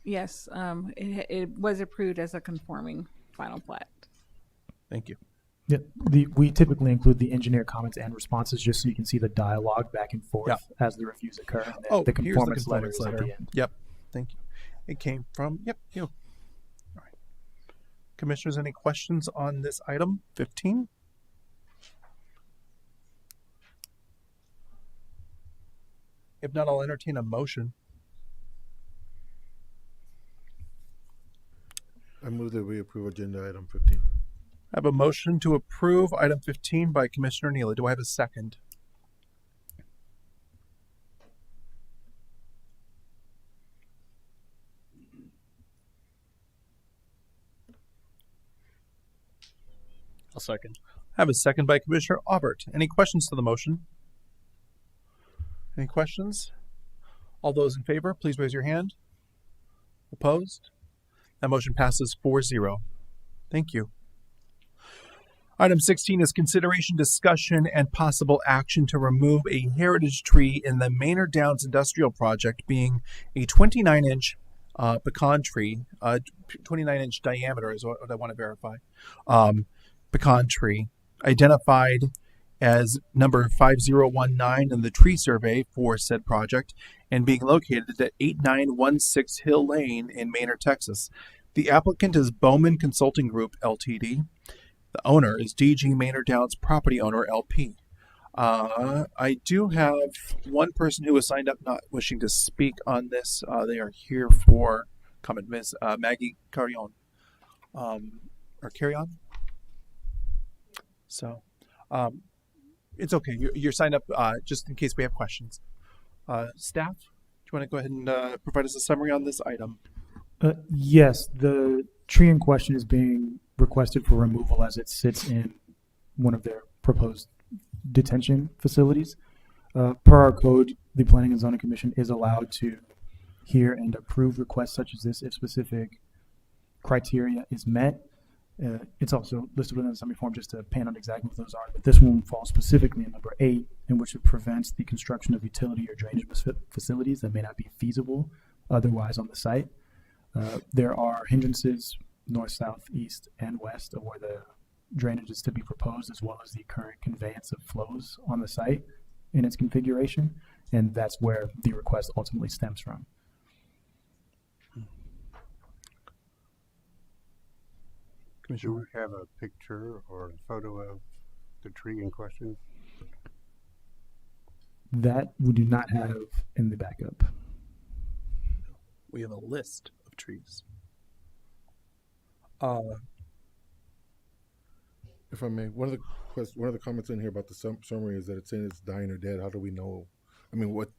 Yes, it was approved as a conforming final plat. Thank you. Yeah, we typically include the engineer comments and responses just so you can see the dialogue back and forth as the reviews occur. And then the conformance letter is at the end. Yep. Thank you. It came from, you. All right. Commissioners, any questions on this item 15? If not, I'll entertain a motion. I move that we approve agenda item 15. I have a motion to approve item 15 by Commissioner Neely. Do I have a second? I'll second. I have a second by Commissioner Aubert. Any questions to the motion? Any questions? All those in favor, please raise your hand. Opposed? That motion passes 4-0. Thank you. Item 16 is consideration, discussion, and possible action to remove a heritage tree in the Maynard Downs Industrial Project, being a 29-inch pecan tree, 29-inch diameter is what I want to verify, pecan tree, identified as number 5019 in the tree survey for said project, and being located at 8916 Hill Lane in Maynard, Texas. The applicant is Bowman Consulting Group, Ltd. The owner is DG Maynard Downs Property Owner, LP. I do have one person who has signed up not wishing to speak on this. They are here for comment, Ms. Maggie Carrion. Or Carrion? So, it's okay. You're signed up just in case we have questions. Staff, do you want to go ahead and provide us a summary on this item? Yes, the tree in question is being requested for removal as it sits in one of their proposed detention facilities. Per our code, the Planning and Zoning Commission is allowed to hear and approve requests such as this if specific criteria is met. It's also listed within the summary form just to pan out exactly what those are, but this one falls specifically in number 8, in which it prevents the construction of utility or drainage facilities that may not be feasible otherwise on the site. There are hindrances north, south, east, and west of where the drainage is to be proposed, as well as the current conveyance of flows on the site in its configuration, and that's where the request ultimately stems from. Do we have a picture or a photo of the tree in question? That we do not have in the backup. We have a list of trees. If I may, one of the comments in here about the summary is that it's saying it's dying or dead. How do we know? I mean, what?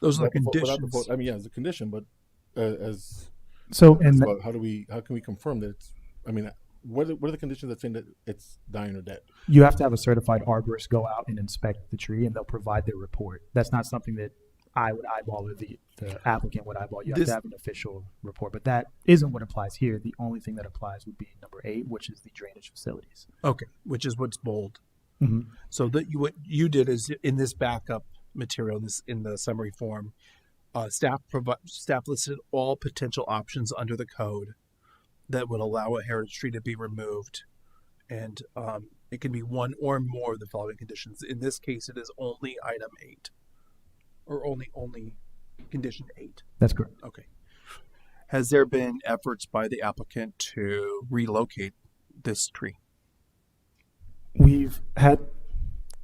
Those are the conditions. I mean, yeah, it's a condition, but as so, and how can we confirm that it's? I mean, what are the conditions that saying that it's dying or dead? You have to have a certified arborist go out and inspect the tree, and they'll provide their report. That's not something that I would eyeball or the applicant would eyeball. You have to have an official report, but that isn't what applies here. The only thing that applies would be number 8, which is the drainage facilities. Okay, which is what's bold. Mm-hmm. So that what you did is in this backup material, in the summary form, staff listed all potential options under the code that would allow a heritage tree to be removed, and it can be one or more of the following conditions. In this case, it is only item 8. Or only condition 8. That's correct. Okay. Has there been efforts by the applicant to relocate this tree? We've had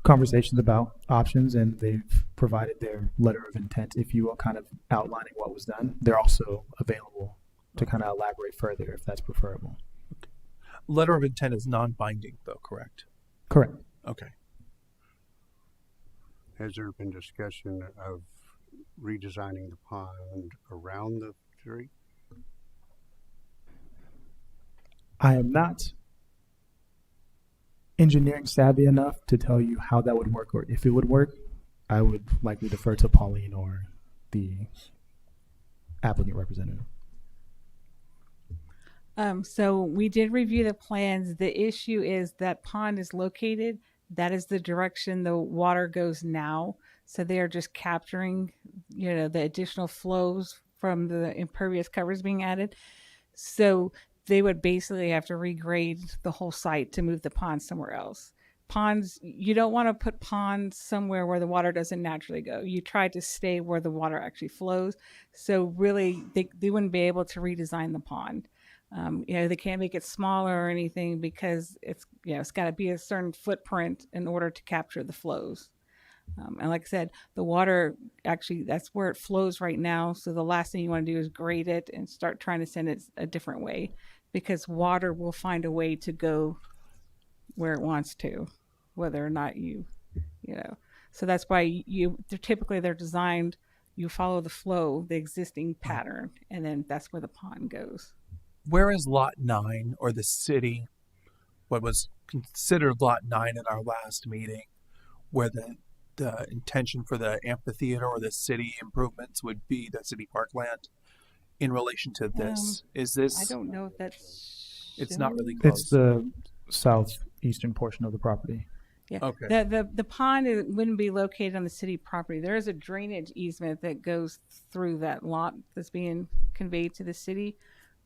conversations about options, and they've provided their letter of intent, if you will, kind of outlining what was done. They're also available to kind of elaborate further if that's preferable. Okay. Letter of intent is non-binding, though, correct? Correct. Okay. Has there been discussion of redesigning the pond around the tree? I am not engineering savvy enough to tell you how that would work or if it would work. I would likely defer to Pauline or the applicant representative. So we did review the plans. The issue is that pond is located. That is the direction the water goes now. So they are just capturing, the additional flows from the impervious covers being added. So they would basically have to regrade the whole site to move the pond somewhere else. Ponds, you don't want to put ponds somewhere where the water doesn't naturally go. You try to stay where the water actually flows. So really, they wouldn't be able to redesign the pond. They can't make it smaller or anything because it's got to be a certain footprint in order to capture the flows. And like I said, the water actually, that's where it flows right now. So the last thing you want to do is grade it and start trying to send it a different way, because water will find a way to go where it wants to, whether or not so that's why they're designed, you follow the flow, the existing pattern, and then that's where the pond goes. Where is Lot 9, or the city, what was considered Lot 9 in our last meeting, where the intention for the amphitheater or the city improvements would be the city parkland in relation to this? Is this? I don't know if that's. It's not really close. It's the southeastern portion of the property. Yeah. Okay. The pond wouldn't be located on the city property. There is a drainage easement that goes through that lot that's being conveyed to the city,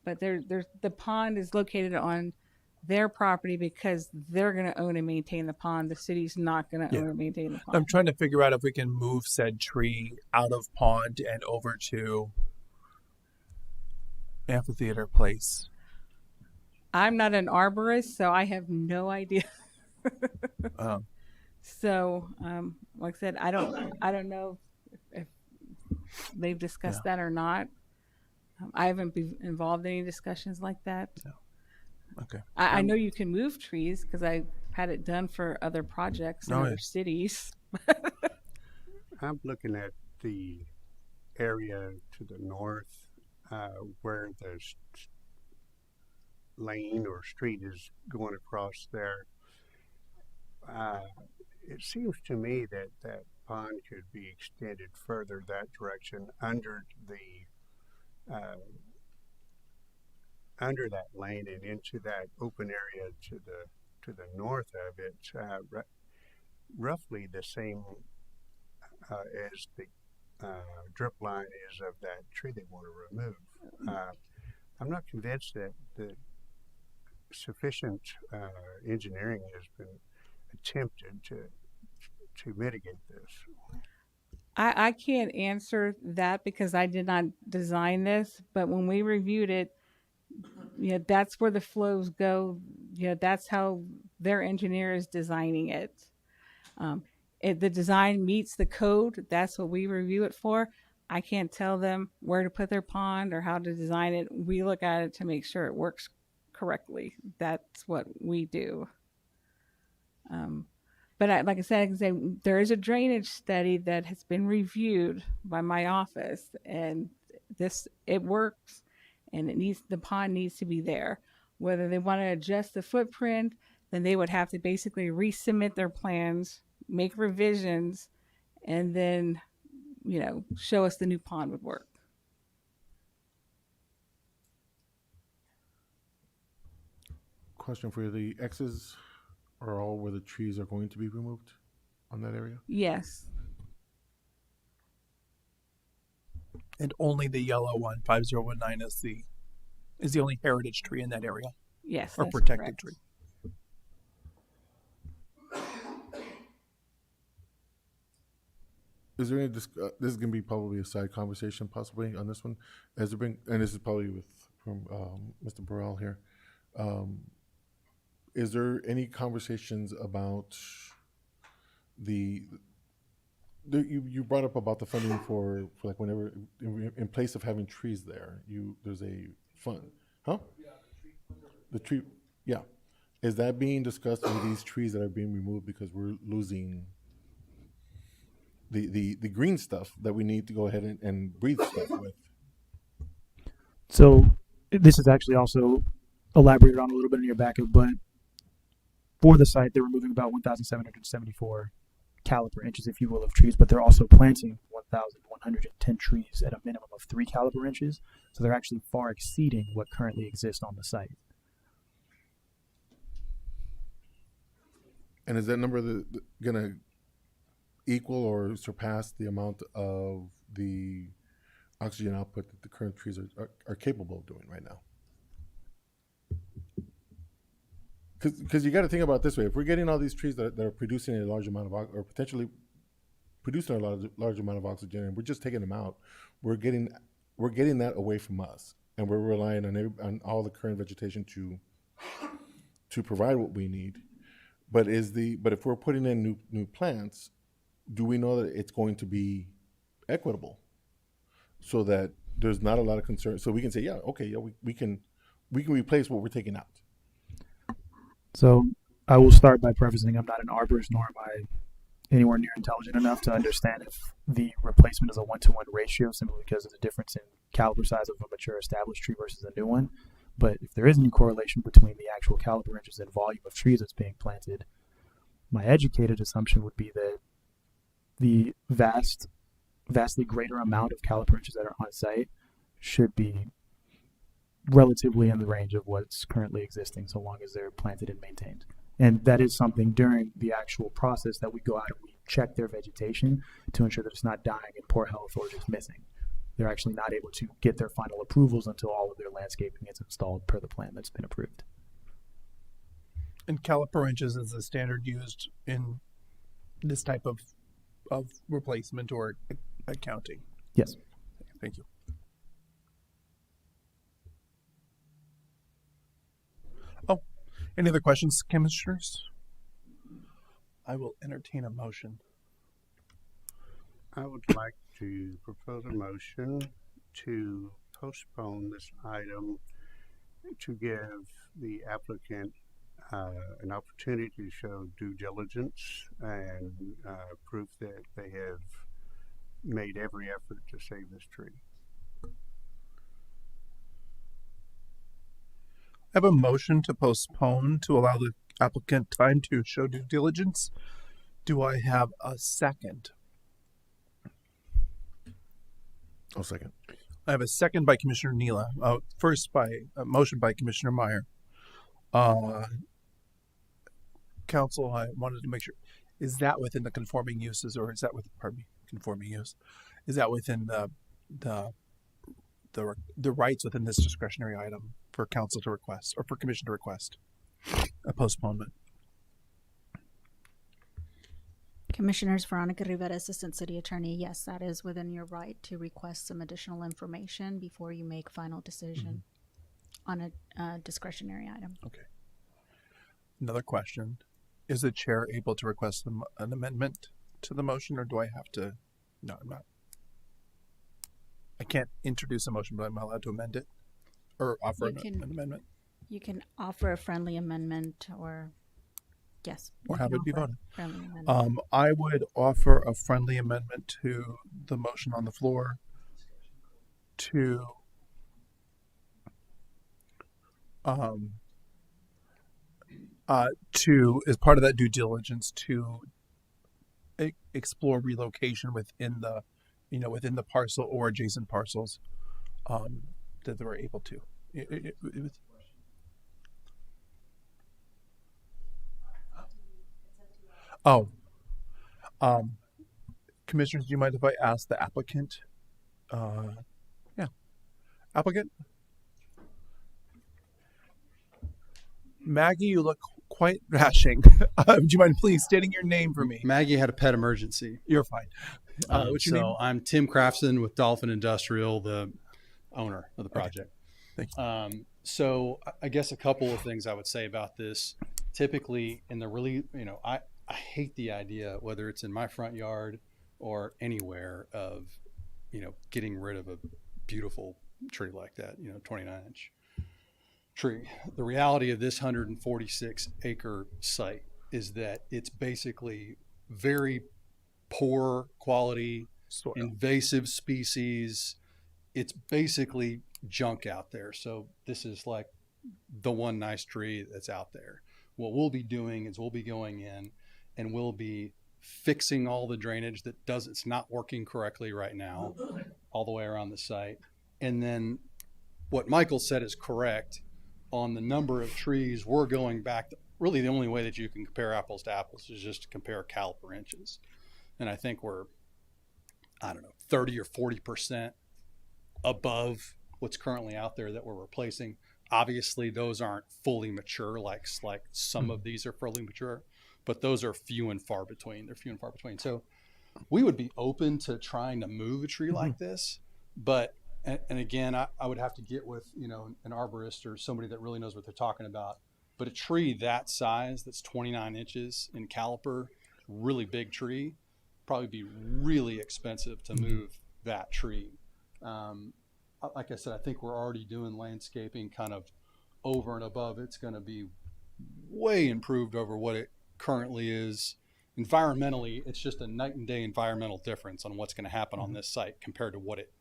but the pond is located on their property because they're going to own and maintain the pond. The city's not going to own and maintain the pond. I'm trying to figure out if we can move said tree out of pond and over to amphitheater place. I'm not an arborist, so I have no idea. So, like I said, I don't know if they've discussed that or not. I haven't been involved in any discussions like that. No. Okay. I know you can move trees because I had it done for other projects in other cities. I'm looking at the area to the north where the lane or street is going across there. It seems to me that that pond could be extended further that direction under that lane and into that open area to the north of it, roughly the same as the drip line is of that tree they want to remove. I'm not convinced that the sufficient engineering has been attempted to mitigate this. I can't answer that because I did not design this, but when we reviewed it, that's where the flows go. That's how their engineer is designing it. If the design meets the code, that's what we review it for. I can't tell them where to put their pond or how to design it. We look at it to make sure it works correctly. That's what we do. But like I said, there is a drainage study that has been reviewed by my office, and it works, and the pond needs to be there. Whether they want to adjust the footprint, then they would have to basically resubmit their plans, make revisions, and then, show us the new pond would work. Question for you: the X's are all where the trees are going to be removed on that area? Yes. And only the yellow one, 5019, is the only heritage tree in that area. Yes. Or that's protected correct. tree. Is there any this is going to be probably a side conversation possibly on this one? Has there been, and this is probably from Mr. Burrell here. Is there any conversations about you brought up about the funding for like whenever in place of having trees there, there's a fund, huh? The tree, yeah. Is that being discussed with these trees that are being removed because we're losing the green stuff that we need to go ahead and breathe stuff with? So this is actually also elaborated on a little bit in your backup, but for the site, they're removing about 1,774 caliper inches, if you will, of trees, but they're also planting 1,110 trees at a minimum of 3 caliper inches. So they're actually far exceeding what currently exists on the site. And is that number going to equal or surpass the amount of the oxygen output that the current trees are capable of doing right now? because you got to think about it this way: if we're getting all these trees that are producing a large amount of or potentially producing a large amount of oxygen, and we're just taking them out, we're getting that away from us, and we're relying on all the current vegetation to provide what we need. But if we're putting in new plants, do we know that it's going to be equitable, so that there's not a lot of concern? So we can say, yeah, okay, yeah, we can replace what we're taking out. So I will start by prefacing I'm not an arborist, nor am I anywhere near intelligent enough to understand if the replacement is a 1-to-1 ratio simply because of the difference in caliber size of a mature established tree versus a new one. But if there is any correlation between the actual caliber inches and volume of trees that's being planted, my educated assumption would be that the vastly greater amount of caliper inches that are on site should be relatively in the range of what's currently existing, so long as they're planted and maintained. And that is something during the actual process that we go out and we check their vegetation to ensure that it's not dying in poor health or just missing. They're actually not able to get their final approvals until all of their landscaping is installed per the plan that's been approved. And caliper inches is the standard used in this type of replacement or accounting. Yes. Thank you. Oh, any other questions, commissioners? I will entertain a motion. I would like to propose a motion to postpone this item to give the applicant an opportunity to show due diligence and proof that they have made every effort to save this tree. I have a motion to postpone to allow the applicant time to show due diligence. Do I have a second? I'll second. I have a second by Commissioner Neela. First by a motion by Commissioner Meyer. Council, I wanted to make sure, is that within the conforming uses, or is that with, conforming use? Is that within the rights within this discretionary item for council to request, or for commission to request a postponement? Commissioners, Veronica Rivera, Assistant City Attorney. Yes, that is within your right to request some additional information before you make final decision on a discretionary item. Okay. Another question. Is the chair able to request an amendment to the motion, or do I have to? No, I'm not. I can't introduce a motion, but I'm allowed to amend it or offer an amendment. You can offer a friendly amendment, or yes, or have it be voted. Amendment. I would offer a friendly amendment to the motion on the floor to as part of that due diligence to explore relocation within the within the parcel or adjacent parcels that they were able to. Commissioners, do you mind if I ask the applicant? Applicant? Maggie, you look quite rashing. Do you mind please stating your name for me? Maggie had a pet emergency. You're fine. What's your name? I'm Tim Crafton with Dolphin Industrial, the owner of the project. Okay. Thank you. So I guess a couple of things I would say about this. Typically in the really, I hate the idea, whether it's in my front yard or anywhere, of, getting rid of a beautiful tree like that, 29-inch tree. The reality of this 146 acre site is that it's basically very poor quality, invasive species. It's basically junk out there. So this is like the one nice tree that's out there. What we'll be doing is we'll be going in and we'll be fixing all the drainage it's not working correctly right now all the way around the site. And then what Michael said is correct on the number of trees. We're going back. Really the only way that you can compare apples to apples is just to compare caliper inches. And I think we're, 30 or 40% above what's currently out there that we're replacing. Obviously, those aren't fully mature, like some of these are fully mature, but those are few and far between. They're few and far between. So we would be open to trying to move a tree like this, but and again, I would have to get with, you know, an arborist or somebody that really knows what they're talking about. But a tree that size, that's 29 inches in caliper, really big tree, probably be really expensive to move that tree. Like I said, I think we're already doing landscaping kind of over and above. It's going to be way improved over what it currently is. Environmentally, it's just a night and day environmental difference on what's going to happen on this site compared to what it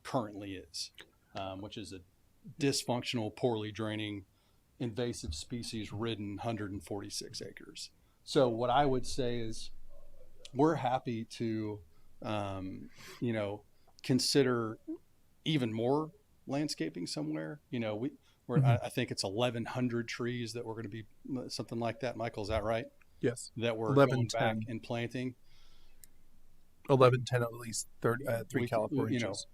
currently is, which is a dysfunctional, poorly draining, invasive species ridden 146 acres. So what I would say is we're happy to, you know, consider even more landscaping somewhere. You know, I think it's 1,100 trees that we're going to be, something like that. Michael, is that right? Yes. That we're 11, going 10. back and planting. 11, 10, at least 3 caliper you know, inches.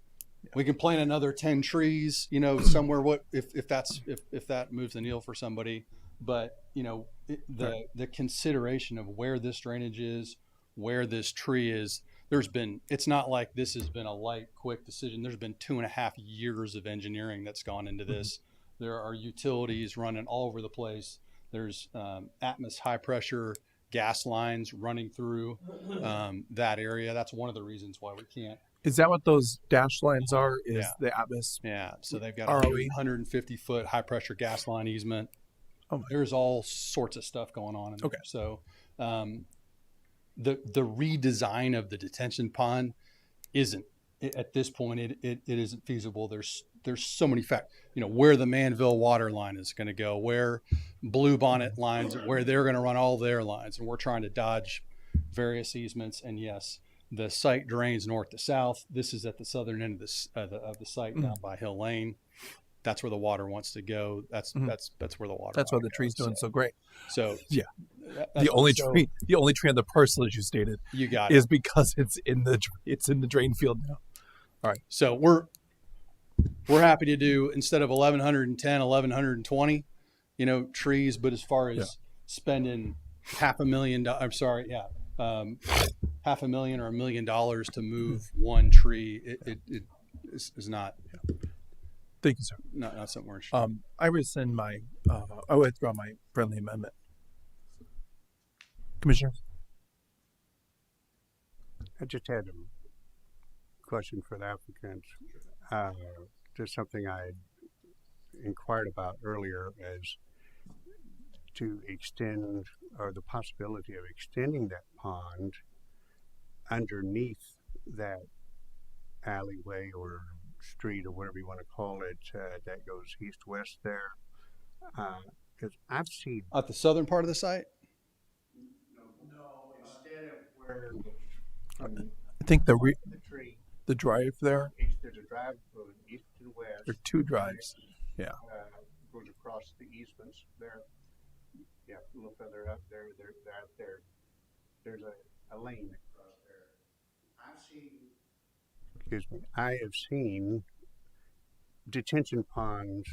we can plant another 10 trees, you know, somewhere. What if that moves the needle for somebody? But you know, the consideration of where this drainage is, where this tree is, it's not like this has been a light, quick decision. There's been 2.5 years of engineering that's gone into this. There are utilities running all over the place. There's Atmos high pressure gas lines running through that area. That's one of the reasons why we can't. Is that what those dash lines are? Is the Atmos? Yeah. So they've got ROE? a 150-foot high pressure gas line easement. Oh, there's all sorts of stuff going on in there. So the redesign of the detention pond isn't, at this point, it isn't feasible. There's so many factors, you know, where the Manville water line is going to go, where Blue Bonnet lines, where they're going to run all their lines. And we're trying to dodge various easements. And yes, the site drains north to south. This is at the southern end of the site down by Hill Lane. That's where the water wants to go. That's where the water. That's why the tree's doing so great. So yeah, the only tree on the parcel, as you stated, you got is because it's in the drain field now. All right. So we're happy to do, instead of 1,110, 1,120, you know, trees. But as far as spending $500,000, I'm sorry, $500,000 or $1 million to move one tree, it is not. Thank you, sir. Not something we're interested in. I withdraw my friendly amendment. Commissioner? I just had a question for the applicant. Just something I inquired about earlier, as to extend, or the possibility of extending that pond underneath that alleyway or street or whatever you want to call it, that goes east-west there. Because I've seen... At the southern part of the site? No, instead of where... I think the drive there. There's a drive from east to west. There are two drives. Yeah. Goes across the easements there. Yeah, a little further up there. There's a lane across there. I have seen detention ponds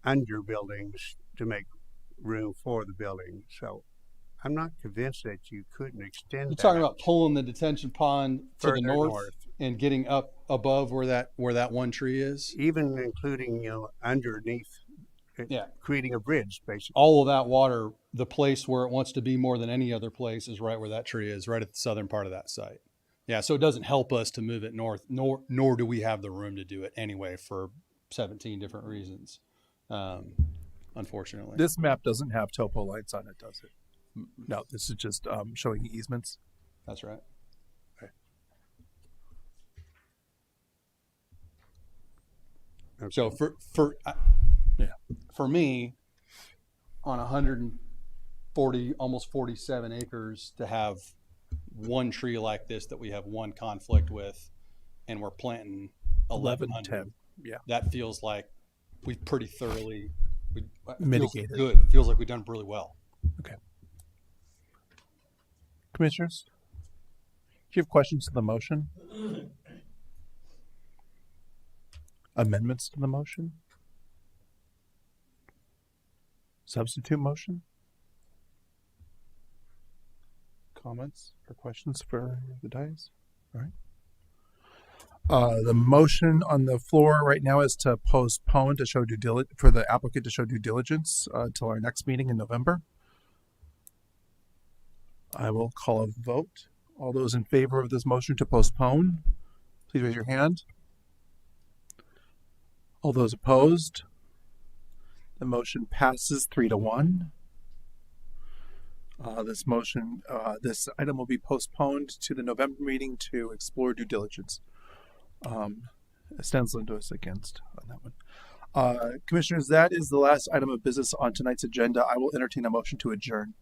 under buildings to make room for the building. So I'm not convinced that you couldn't extend. You're talking about pulling the detention pond to the north and getting up above where that one tree is? Even including, you know, underneath, creating a bridge, basically. All of that water, the place where it wants to be more than any other place is right where that tree is, right at the southern part of that site. Yeah, so it doesn't help us to move it north, nor do we have the room to do it anyway for 17 different reasons, unfortunately. This map doesn't have topo lights on it, does it? No, this is just showing easements. That's right. Okay. So for me, on 140, almost 47 acres, to have one tree like this that we have one conflict with, and we're planting 1,100. Yeah, that feels like we've pretty thoroughly mitigated. Good. Feels like we've done really well. Okay. Commissioners, do you have questions to the motion? Amendments to the motion? substitute motion? Comments or questions for the dais? All right. The motion on the floor right now is to postpone to show for the applicant to show due diligence until our next meeting in November. I will call a vote. All those in favor of this motion to postpone, please raise your hand. All those opposed, the motion passes 3-1. This item will be postponed to the November meeting to explore due diligence. Stensland was against on that one. Commissioners, that is the last item of business on tonight's agenda. I will entertain a motion to adjourn.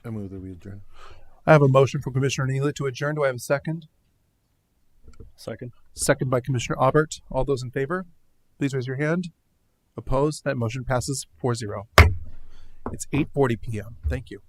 I move that we adjourn. I have a motion from Commissioner Neela to adjourn. Do I have a second? Second. Second by Commissioner Aubert. All those in favor, please raise your hand. Opposed? That motion passes 4-0. It's 8:40 p.m. Thank you.